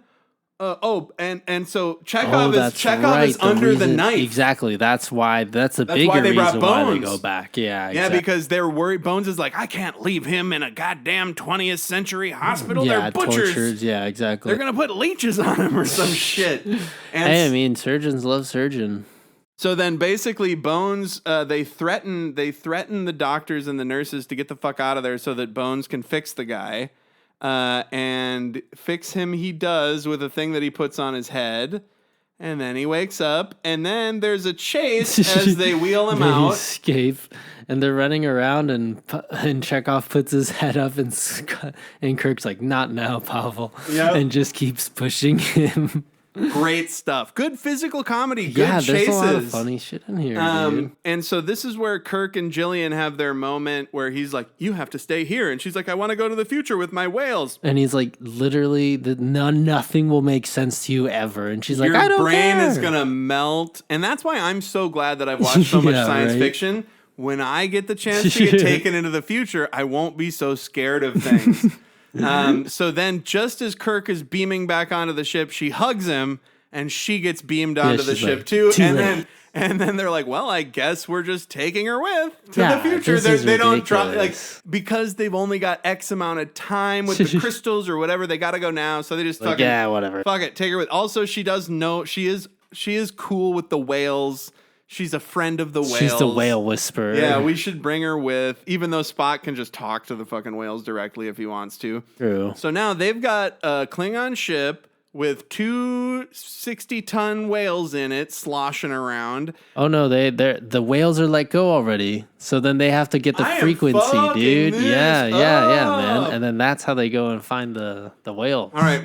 so Chekhov is under the knife. Exactly. That's a bigger reason why they go back. Yeah, exactly. Yeah, because they're worried. Bones is like, I can't leave him in a goddamn 20th century hospital. Yeah, they're butchers. Tortured. Yeah, exactly. They're gonna put leeches on him or some shit. And hey, I mean, surgeons love surgeon. So then basically Bones, they threaten the doctors and the nurses to get the fuck out of there so that Bones can fix the guy. And fix him he does with a thing that he puts on his head. And then he wakes up, and then there's a chase as they wheel him out. They escape, and they're running around, and Chekhov puts his head up, and Kirk's like, not now, Pavel. Yep. And just keeps pushing him. Great stuff. Good physical comedy. Good chases. There's a lot of funny shit in here, dude. And so this is where Kirk and Jillian have their moment where he's like, you have to stay here. And she's like, I want to go to the future with my whales. And he's like, literally, nothing will make sense to you ever. And she's like, I don't care. Your brain is going to melt. And that's why I'm so glad that I've watched so much science fiction. When I get the chance to get taken into the future, I won't be so scared of things. So then just as Kirk is beaming back onto the ship, she hugs him and she gets beamed onto the ship too. And then they're like, well, I guess we're just taking her with to the future. They don't drop because they've only got X amount of time with the crystals or whatever. They got to go now. So they just whatever. Fuck it. Take her with. Also, she does know she is cool with the whales. She's a friend of the whales. She's the whale whisperer. Yeah, we should bring her with, even though Spock can just talk to the fucking whales directly if he wants to. True. So now they've got a Klingon ship with 2 60-ton whales in it sloshing around. Oh no, the whales are let go already. So then they have to get the I am frequency, fucking dude. this Yeah, man. up. And then that's how they go and find the whale. All right.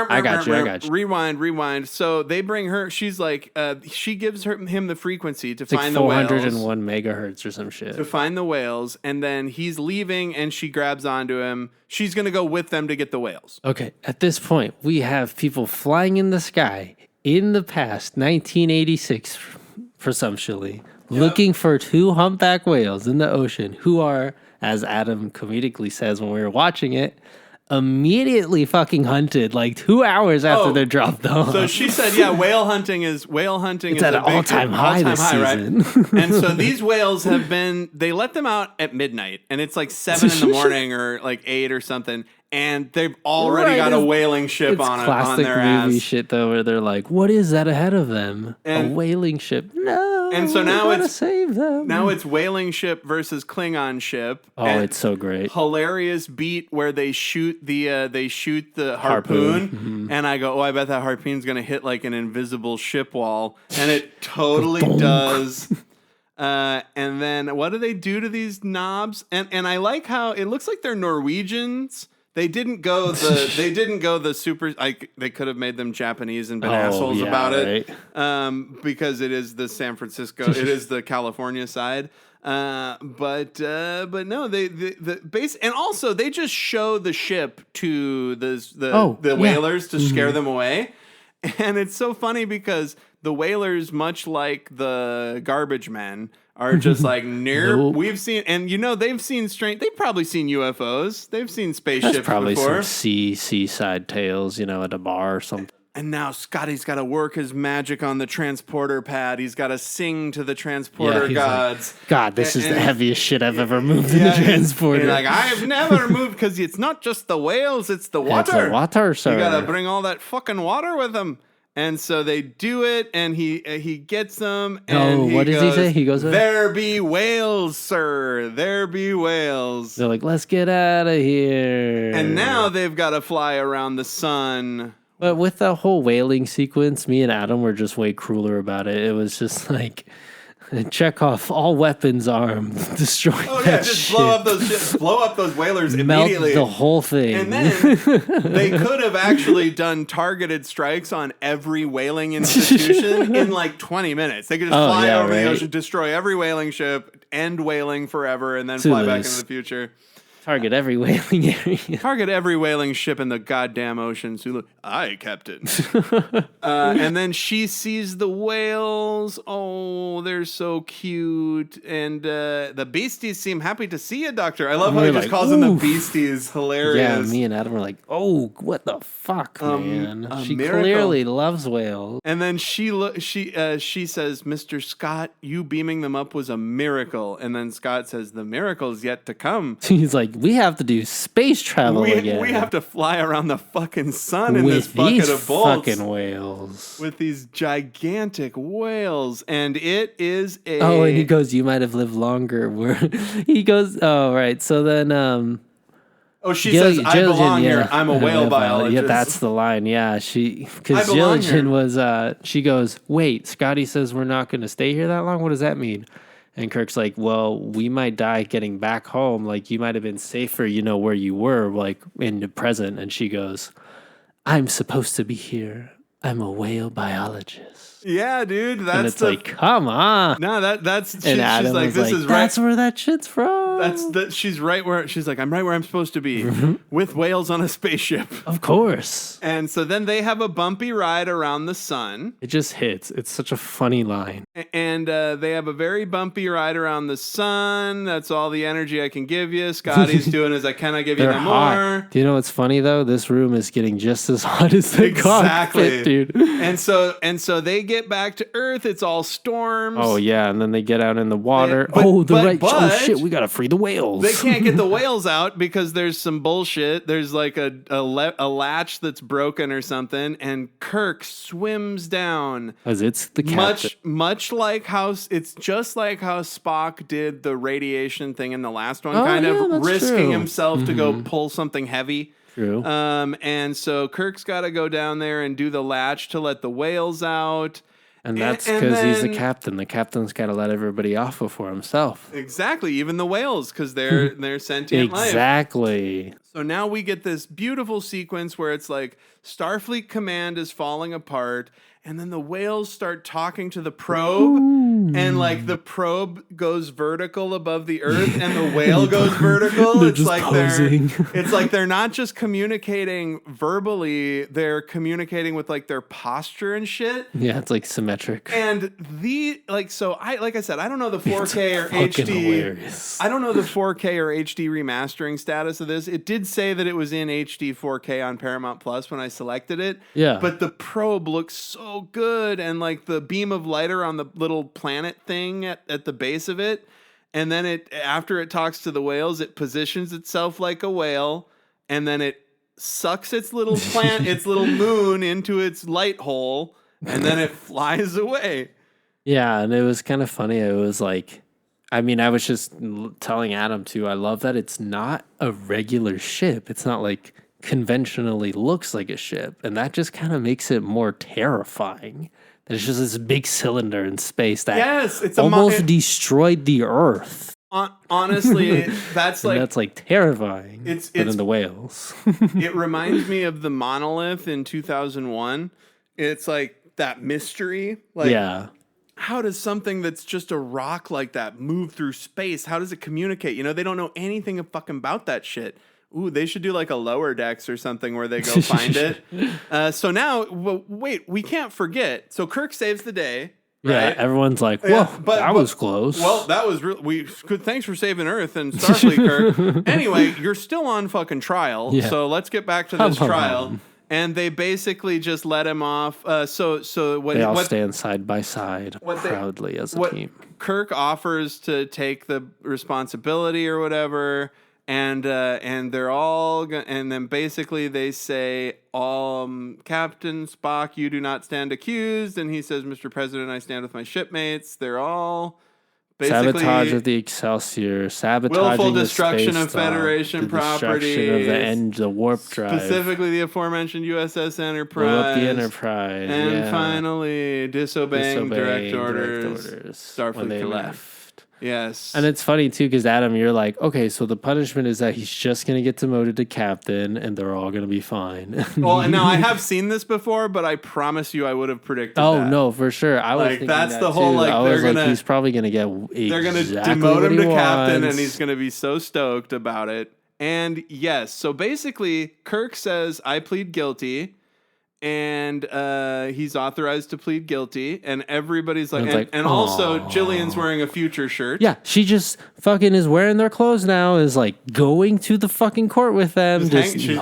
I got you. Rewind. So they bring her. She's like, she gives him the frequency to It's like find the whales. 401 megahertz or some shit. To find the whales, and then he's leaving, and she grabs onto him. She's gonna go with them to get the whales. Okay, at this point, we have people flying in the sky in the past, 1986, presumptually, looking for 2 humpback whales in the ocean who are, as Adam comedically says when we were watching it, immediately fucking hunted like 2 hours after they're dropped off. So she said, "Yeah, whale hunting is at an all-time high this season." Right? And so these whales have been. They let them out at midnight, and it's like 7 in the morning or like 8 or something. And they've already got a whaling ship on their movie ass. Shit though, where they're like, "What is that ahead of them? A whaling ship? No." And so now it's save them. Now it's whaling ship versus Klingon ship. Oh, and it's so great. Hilarious beat where they shoot the harpoon. Mm-hmm. And I go, oh, I bet that harpoon's gonna hit like an invisible ship wall, and it totally does. And then what do they do to these knobs? And I like how it looks like they're Norwegians. They didn't go the super. They could have made them Japanese and been assholes about it, because it is the San Francisco, it is the California side. But no, the base, and also they just show the ship to the whalers to scare them away, and it's so funny because the whalers, much like the garbage men, are just like Nope. We've seen, and they've seen they've probably seen UFOs. They've seen spaceships That's probably before. some seaside tales, at a bar or something. And now Scotty's got to work his magic on the transporter pad. He's got to sing to the transporter gods. Like, God, this is the heaviest shit I've ever moved in the transporter. And like, I've never moved, because it's not just the whales, it's the water. It's the water, sir. You got to bring all that fucking water with him. And so they do it, and he gets them. And what does he say? He goes, "There be whales, sir. There be whales." They're like, "Let's get out of here." And now they've got to fly around the sun. But with the whole whaling sequence, me and Adam were just way crueler about it. It was just like, Chekhov, all weapons armed, destroy that just shit. blow up those whalers immediately. Melt the whole thing. And then they could have actually done targeted strikes on every whaling institution in like 20 minutes. They could just fly over the ocean, destroy every whaling ship, end whaling forever, and then fly back into the future. Target every whaling area. Target every whaling ship in the goddamn ocean. Sulu. Aye, Captain. And then she sees the whales. Oh, they're so cute. And the beasties seem happy to see you, Doctor. I love how he just calls them the beasties. Hilarious. Yeah, me and Adam were like, oh, what the fuck, man? She miracle. Clearly loves whales. And then she says, "Mr. Scott, you beaming them up was a miracle." And then Scott says, "The miracle's yet to come." He's like, we have to do space travel again. We have to fly around the fucking sun in this bucket of bolts. Fucking whales. With these gigantic whales. And it is a... Oh, and he goes, you might have lived longer. Where he goes, oh, right. So then... she says, I belong here. I'm a whale biologist. Yeah, that's the line. Yeah, because Gilligan was, she goes, wait, Scotty says we're not going to stay here that long? What does that mean? And Kirk's like, well, we might die getting back home. Like, you might have been safer, where you were, like, in the present. And she goes, I'm supposed to be here. I'm a whale biologist. Yeah, dude. And it's like, come on. No, that's... And Adam she's like, this is right. That's where that shit's from. She's right where... She's like, I'm right where I'm supposed to be. With whales on a spaceship. Of course. And so then they have a bumpy ride around the sun. It just hits. It's such a funny line. And they have a very bumpy ride around the sun. That's all the energy I can give you. Scotty's doing is, I cannot give you no more. Do you know what's funny, though? This room is getting just as hot as the cockpit, dude. And so they get back to Earth. It's all storms. Oh, yeah. And then they get out in the water. But shit. We got to free the whales. They can't get the whales out because there's some bullshit. There's like a latch that's broken or something. And Kirk swims down. Because it's the captain. Much like how it's just like how Spock did the radiation thing in the last one, risking himself to go pull something heavy. True. And so Kirk's got to go down there and do the latch to let the whales out. And that's And because he's the then- captain. The captain's got to let everybody off before himself. Exactly, even the whales, because they're sentient life. Exactly. So now we get this beautiful sequence where it's like Starfleet Command is falling apart, and then the whales start talking to the probe, and like the probe goes vertical above the Earth, and the whale goes vertical. They're It's just like posing. it's like they're not just communicating verbally; they're communicating with like their posture and shit. Yeah, it's like symmetric. And like I said, I don't know the 4K or Fucking HD. hilarious. I don't know the 4K or HD remastering status of this. It did say that it was in HD 4K on Paramount Plus when I selected it. Yeah. But the probe looks so good, and like the beam of light on the little planet thing at the base of it, and then after it talks to the whales, it positions itself like a whale, and then it sucks its little its little moon into its light hole, and then it flies away. Yeah, and it was kind of funny. It was like, I mean, I was just telling Adam too, I love that it's not a regular ship. It's not like conventionally looks like a ship. And that just kind of makes it more terrifying. That it's just this big cylinder in space that it's almost destroyed the Earth. Honestly, that's And like that's like terrifying. It's but in the whales. it reminds me of the monolith in 2001. It's like that mystery. Like, yeah. how does something that's just a rock like that move through space? How does it communicate? You know, they don't know anything fucking about that shit. Ooh, they should do like a lower decks or something where they go find it. So now, wait, we can't forget. So Kirk saves the day. Yeah, right? everyone's like, whoa, that was close. Well, that was good. Thanks for saving Earth and Starfleet, Kirk. Anyway, you're still on fucking trial. Yeah. So let's get back to this trial. And they basically just let him off. So they all stand side by side proudly as a team. Kirk offers to take the responsibility or whatever, and they're all and then basically they say, Captain Spock, you do not stand accused, and he says, Mr. President, I stand with my shipmates. They're all basically sabotage of the Excelsior, sabotaging willful the destruction space of Federation the property, destruction of the warp drive, specifically the aforementioned USS Enterprise, blew up the Enterprise, and finally disobeying direct orders, Starfleet when they Command. left. Yes, And it's funny too because Adam, you're like, okay, so the punishment is that he's just gonna get demoted to captain, and they're all gonna be fine. well, and now I have seen this before, but I promise you, I would have predicted. Oh that. no, for sure. I was Like, thinking that's that the whole, too. like, I they're was like, gonna- he's probably gonna get. They're going to exactly demote him what to he captain, wants. and he's going to be so stoked about it. And yes, so basically, Kirk says, I plead guilty. And he's authorized to plead guilty. And everybody's like, and also, Jillian's wearing a future shirt. Yeah, she just fucking is wearing their clothes now, is like going to the fucking court with them. She's a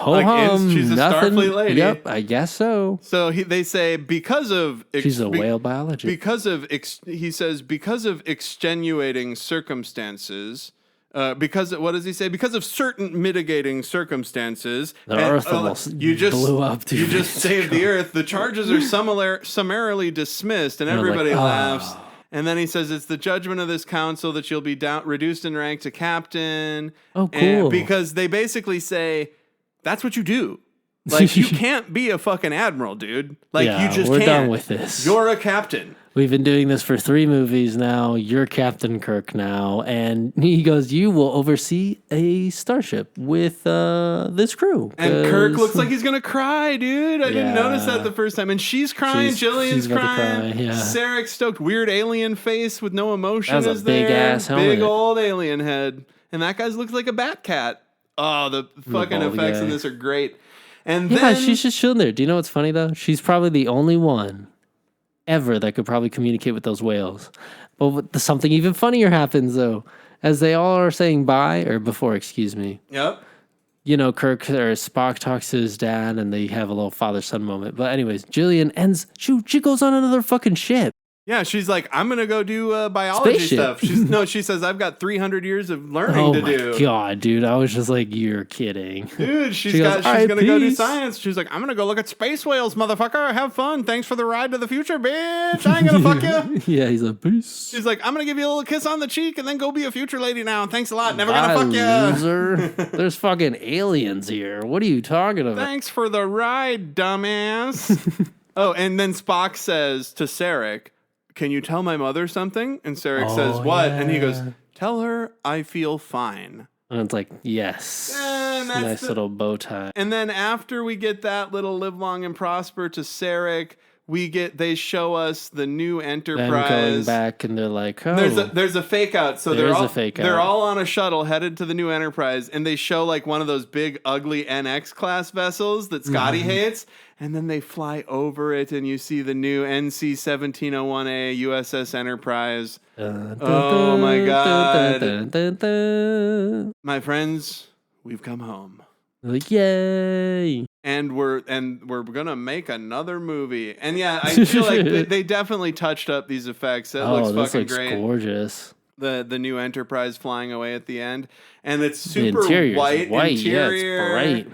Starfleet lady. Yep, I guess so. So they say, because of... She's a whale biologist. He says, because of extenuating circumstances... what does he say? Because of certain mitigating circumstances, The Earth almost blew up. You just saved the Earth. The charges are summarily dismissed, and everybody laughs. And then he says, it's the judgment of this council that you'll be reduced in rank to captain. Oh, cool. Because they basically say, that's what you do. Like, you can't be a fucking admiral, dude. Like, Yeah, you just we're can't. done with this. You're a captain. We've been doing this for 3 movies now. You're Captain Kirk now. And he goes, you will oversee a starship with this crew. And Kirk looks like he's going to cry, dude. I didn't notice that the first time. And she's crying. Jillian's crying. Cry, yeah. Sarek's stoked. Weird alien face with no emotion That was is a big there. ass helmet. Big old alien head. And that guy looks like a bat cat. Oh, the fucking bald effects in guy. this are great. And Yeah, then... she's just chilling there. Do you know what's funny, though? She's probably the only one ever that could probably communicate with those whales. But something even funnier happens, though. As they all are saying bye, or before, excuse me. Yep. You know, Kirk or Spock talks to his dad, and they have a little father-son moment. But anyways, Jillian ends... She goes on another fucking ship. Yeah, she's like, I'm going to go do biology Spaceship. stuff. She says, I've got 300 years of learning to do. Oh my god, dude. I was just like, you're kidding. Dude, she's She goes, going "All right, to go do peace." science. She's like, I'm going to go look at space whales, motherfucker. Have fun. Thanks for the ride to the future, bitch. I ain't going to fuck you. Yeah, he's like, peace. She's like, I'm going to give you a little kiss on the cheek and then go be a future lady now. Thanks a lot. Never going Bye, to fuck you. loser. There's fucking aliens here. What are you talking about? Thanks for the ride, dumbass. Oh, and then Spock says to Sarek, "Can you tell my mother something?" And Sarek says, "What?" And he goes, "Tell her I feel fine." And it's like, yes. Nice little bow tie. And then after we get that little live long and prosper to Sarek, they show us the new Enterprise. Then going back and they're like, oh. There's a fake out. So they're all on a shuttle headed to the new Enterprise, and they show like one of those big ugly NX class vessels that Scotty hates. And then they fly over it, and you see the new NC 1701A USS Enterprise. Oh my God. My friends, we've come home. Like, yay. And we're gonna make another movie. And yeah, I feel like they definitely touched up these effects. It looks fucking great. Gorgeous. The new Enterprise flying away at the end. And it's super white interior. Yeah, it's bright.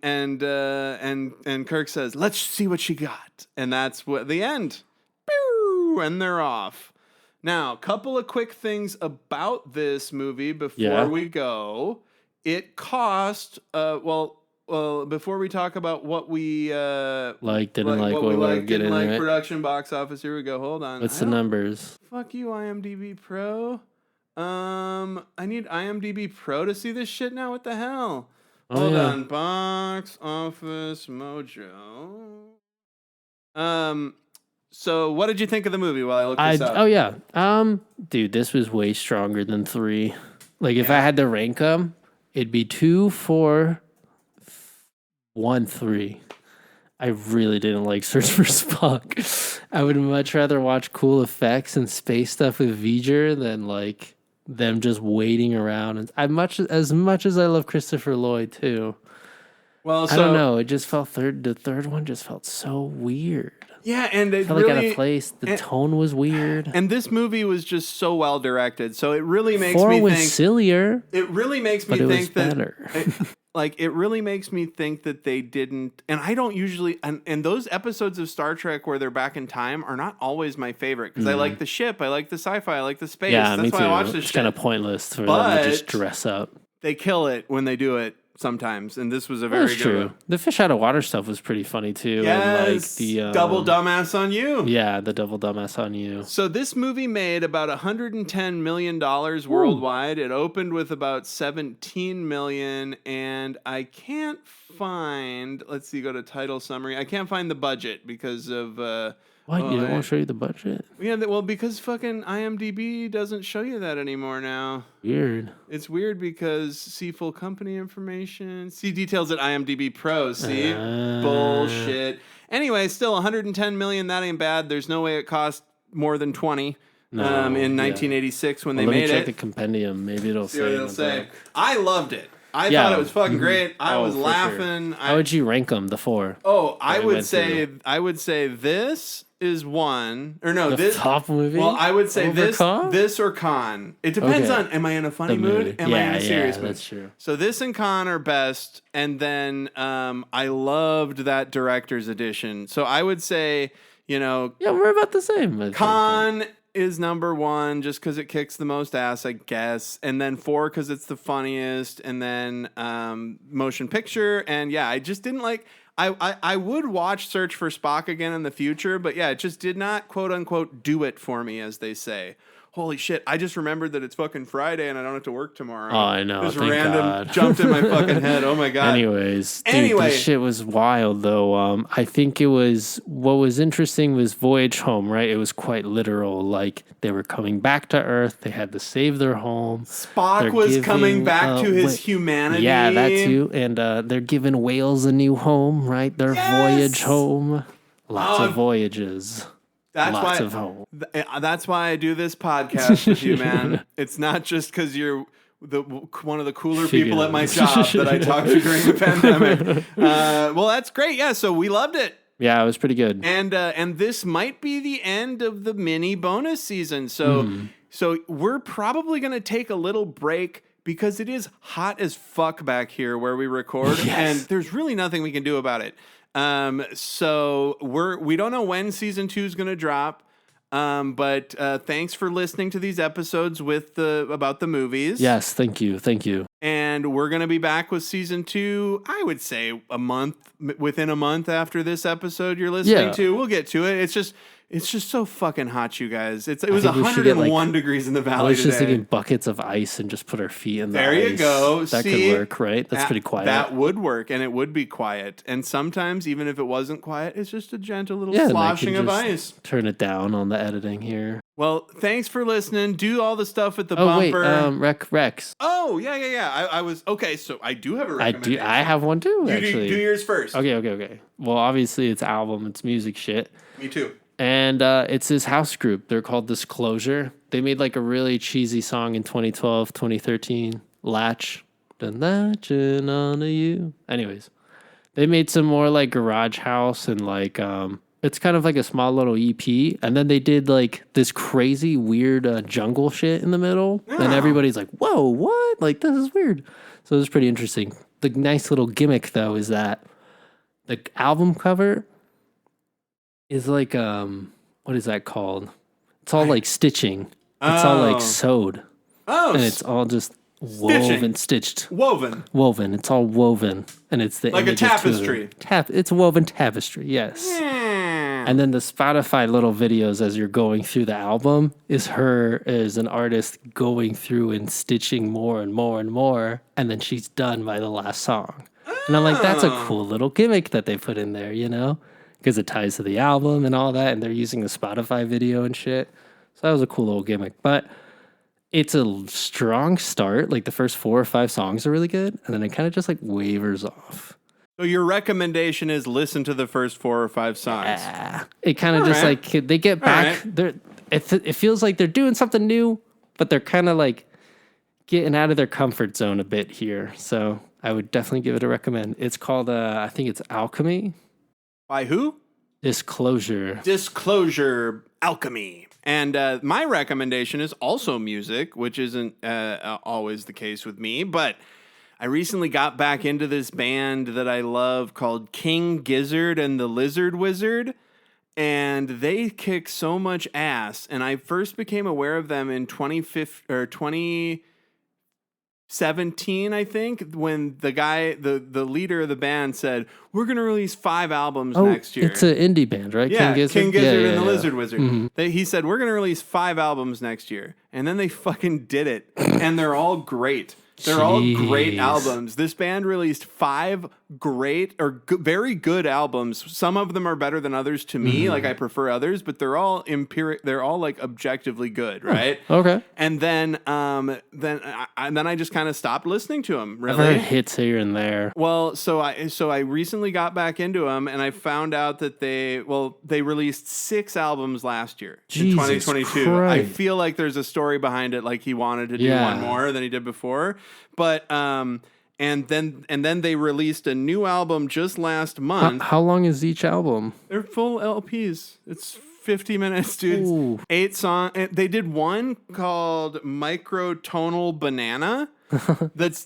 And Kirk says, "Let's see what she got." And that's what the end. Pew! And they're off. Now, a couple of quick things about this movie before we go. It cost before we talk about what we didn't like production box office. Here we go. Hold on. What's the numbers? Fuck you, IMDb Pro. I need IMDb Pro to see this shit now. What the hell? Hold on. Box Office Mojo. So what did you think of the movie while I looked this up? Oh, yeah. Dude, this was way stronger than 3. Like, if I had to rank them, it'd be 2, 4, 1, 3. I really didn't like Search for Spock. I would much rather watch cool effects and space stuff with V'ger than, like, them just waiting around. And as much as I love Christopher Lloyd too. Well, I don't know. It just felt the third one just felt so weird. Yeah, and it felt really, like out of place. The tone was weird. And this movie was just so well directed. So it really makes 4 me was think sillier. It really makes me but think it was that better. it really makes me think that they didn't, and I don't usually, and those episodes of Star Trek where they're back in time are not always my favorite, because I like the ship, I like the sci-fi, I like the space. Yeah, that's me why too. I watch this it's shit. kind of pointless for them to just dress up. They kill it when they do it sometimes, and this was a very good one. The fish out of water stuff was pretty funny too. Yes, and like the double dumbass on you. Yeah, the double dumbass on you. So this movie made about $110 million worldwide. It opened with about 17 million, and I can't find. Let's see. Go to title summary. I can't find the budget because of. What? You don't want to show you the budget? Yeah, well, because fucking IMDb doesn't show you that anymore now. Weird. It's weird because see full company information, see details at IMDb Pro, see? Bullshit. Anyway, still 110 million, that ain't bad. There's no way it cost more than 20 in 1986 when they made it. Let me check the compendium. Maybe it'll say. See what it'll say. I loved it. I thought it was fucking great. I was laughing. Sure. How would you rank them, the 4? Oh, I would say this is 1. Or no, this top movie. Well, I would say Con? this or Con. It depends on, am I in a funny mood? Am I in a serious mood? That's true. So this and Con are best, and then I loved that director's edition. So I would say, yeah, we're about the same. Con is number 1 just because it kicks the most ass, I guess, and then 4 because it's the funniest, and then motion picture, and yeah, I just didn't like. I would watch Search for Spock again in the future, but yeah, it just did not, quote unquote, do it for me, as they say. Holy shit, I just remembered that it's fucking Friday and I don't have to work tomorrow. Oh, I know. This random jumped in my fucking head. Oh my God. Anyways, this shit was wild though. I think what was interesting was Voyage Home, right? It was quite literal. Like they were coming back to Earth. They had to save their home. Spock was coming back to his humanity. Yeah, that too. And they're giving whales a new home, right? Their voyage home. Lots of voyages. That's why I do this podcast with you, man. It's not just because you're one of the cooler people at my job that I talked to during the pandemic. Well, that's great. Yeah, so we loved it. Yeah, it was pretty good. And this might be the end of the mini bonus season. So we're probably going to take a little break because it is hot as fuck back here where we record, and there's really nothing we can do about it. So we don't know when season 2 is going to drop. But thanks for listening to these episodes about the movies. Yes, thank you. And we're going to be back with season 2, I would say within a month after this episode you're listening to. We'll get to it. It's just so fucking hot, you guys. It was 101 degrees in the valley today. I was just thinking buckets of ice and just put our feet in the ice. There you go. That could work, right? That's pretty quiet. That would work, and it would be quiet. And sometimes, even if it wasn't quiet, it's just a gentle little sloshing of ice. Turn it down on the editing here. Well, thanks for listening. Do all the stuff with the bumper. Wait, Rex. Oh, yeah. I was okay. So I do have a recommendation. I have one too. Actually, do yours first. Okay. Well, obviously it's album, it's music shit. Me too. And it's this house group. They're called Disclosure. They made like a really cheesy song in 2012, 2013. Latch. Been latching onto you. Anyways, they made some more like garage house and like it's kind of like a small little EP. And then they did like this crazy weird jungle shit in the middle. And everybody's like, whoa, what? Like, this is weird. So it was pretty interesting. The nice little gimmick though is that the album cover is like what is that called? It's all like stitching. It's all like sewed. Oh, and it's all just stitched. Woven. It's all woven, and it's the like a tapestry. It's a woven tapestry. Yes. And then the Spotify little videos as you're going through the album is her as an artist going through and stitching more and more and more, and then she's done by the last song. And I'm like, that's a cool little gimmick that they put in there, you know? Because it ties to the album and all that, and they're using the Spotify video and shit. So that was a cool little gimmick. But it's a strong start. Like the first 4 or 5 songs are really good, and then it kind of just like wavers off. So your recommendation is listen to the first 4 or 5 songs. Yeah. It kind of just like they get back. Right. It feels like they're doing something new, but they're kind of like getting out of their comfort zone a bit here. So I would definitely give it a recommend. It's called I think it's Alchemy. By who? Disclosure. Alchemy. And my recommendation is also music, which isn't always the case with me, but I recently got back into this band that I love called King Gizzard and the Lizard Wizard, and they kick so much ass. And I first became aware of them in 2017, I think, when the guy, the leader of the band said, we're going to release 5 albums next year. It's an indie band, right? Yeah, King Gizzard and the Lizard Wizard. Mm-hmm. He said, we're going to release 5 albums next year. And then they fucking did it. And they're all great. They're all great albums. This band released 5 great or very good albums. Some of them are better than others to me. Like I prefer others, but they're all they're all like objectively good, right? Okay. And then I just kind of stopped listening to them. Really, I've heard hits here and there. Well, so I recently got back into them, and I found out that they released 6 albums last year in 2022. Christ. I feel like there's a story behind it, like he wanted to do one more than he did before. But and then they released a new album just last month. How long is each album? They're full LPs. It's 50 minutes, dude. Ooh. 8 songs. They did one called Microtonal Banana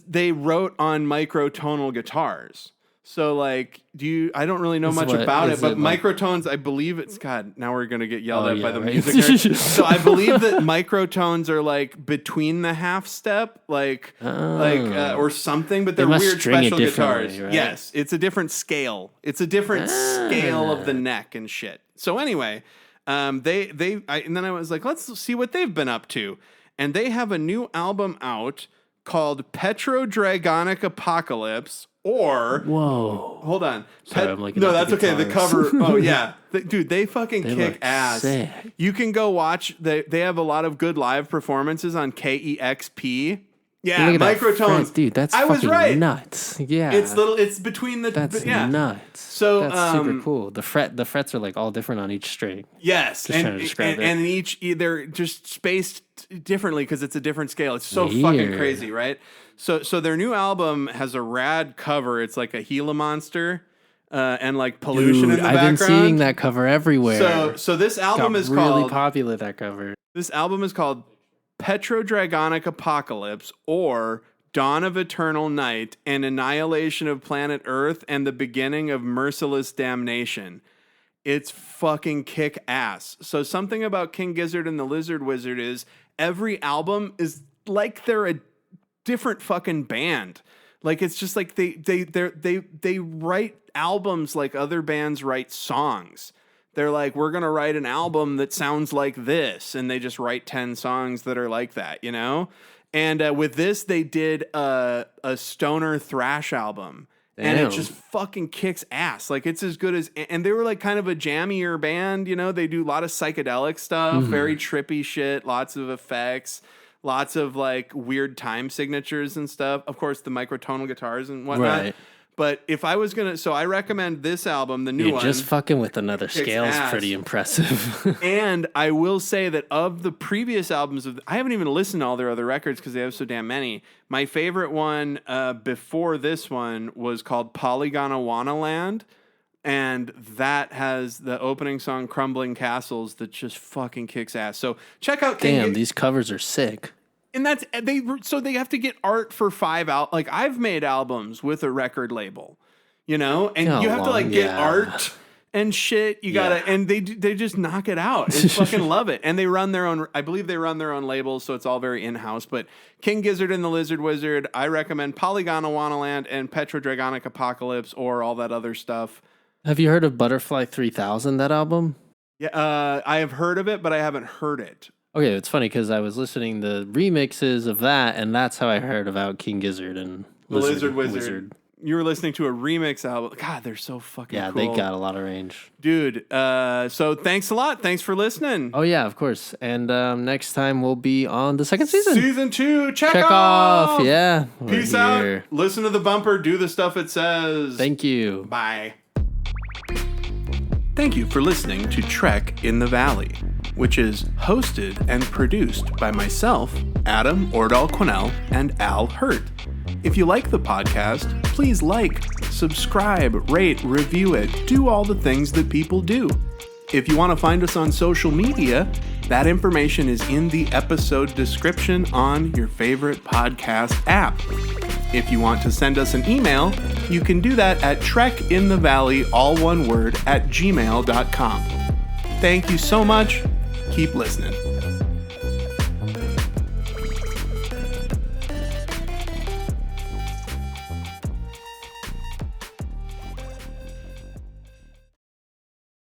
they wrote on microtonal guitars. So like, I don't really know much about it, but microtones, I believe it's, God, now we're going to get yelled at by the music nerd. So I believe that microtones are like between the half step, or something, but they're weird special guitars. Right? Yes. It's a different scale. It's a different scale of the neck and shit. So anyway, and then I was like, let's see what they've been up to. And they have a new album out called Petrodragonic Apocalypse. Or whoa, hold on. Sorry, I'm looking no, at that's okay. The cover. Oh yeah, dude, they fucking kick ass. Sick. You can go watch. They have a lot of good live performances on KEXP. Yeah, microtones, dude. That's I was right. Nuts. Yeah, it's between the. That's nuts. So that's super cool. The frets are like all different on each string. Yes, just trying to describe it. And they're just spaced differently because it's a different scale. It's so fucking crazy, right? So their new album has a rad cover. It's like a Gila monster and like pollution in the background. I've been seeing that cover everywhere. So this album is really called popular. That cover. This album is called Petrodragonic Apocalypse, or Dawn of Eternal Night and Annihilation of Planet Earth and the Beginning of Merciless Damnation. It's fucking kick ass. So something about King Gizzard and the Lizard Wizard is every album is like they're a different fucking band. Like it's just like they write albums like other bands write songs. They're like, we're gonna write an album that sounds like this, and they just write 10 songs that are like that, you know. And with this, they did a stoner thrash album. And it just fucking kicks ass. Like, it's as good as... And they were, like, kind of a jammier band, you know? They do a lot of psychedelic stuff, very trippy shit, lots of effects, lots of, like, weird time signatures and stuff. Of course, the microtonal guitars and whatnot. Right. But if I was going to... So I recommend this album, the new one. Just fucking with another scale is pretty impressive. And I will say that of the previous albums... I haven't even listened to all their other records because they have so damn many. My favorite one before this one was called Polygona Land. And that has the opening song, Crumbling Castles, that just fucking kicks ass. So check out... Damn, these covers are sick. And that's they have to get art for 5 out. Like I've made albums with a record label, you know, and you have to like get art and shit. You gotta, and they just knock it out. I fucking love it. And they run their own. I believe they run their own labels, so it's all very in house. But King Gizzard and the Lizard Wizard, I recommend Polygona Land and Petrodragonic Apocalypse or all that other stuff. Have you heard of Butterfly 3000? That album? Yeah, I have heard of it, but I haven't heard it. Okay, it's funny because I was listening to remixes of that, and that's how I heard about King Gizzard and the Lizard Wizard. You were listening to a remix album. God, they're so fucking cool. Yeah, they got a lot of range. Dude, so thanks a lot. Thanks for listening. Oh, yeah, of course. And next time we'll be on the second season. Season 2, check off. Yeah. Peace out. Listen to the bumper. Do the stuff it says. Thank you. Bye. Thank you for listening to Trek in the Valley, which is hosted and produced by myself, Adam Ordal Quinnell, and Al Hurt. If you like the podcast, please like, subscribe, rate, review it, do all the things that people do. If you want to find us on social media, that information is in the episode description on your favorite podcast app. If you want to send us an email, you can do that at trekinthevalley, all one word, @gmail.com. Thank you so much. Keep listening.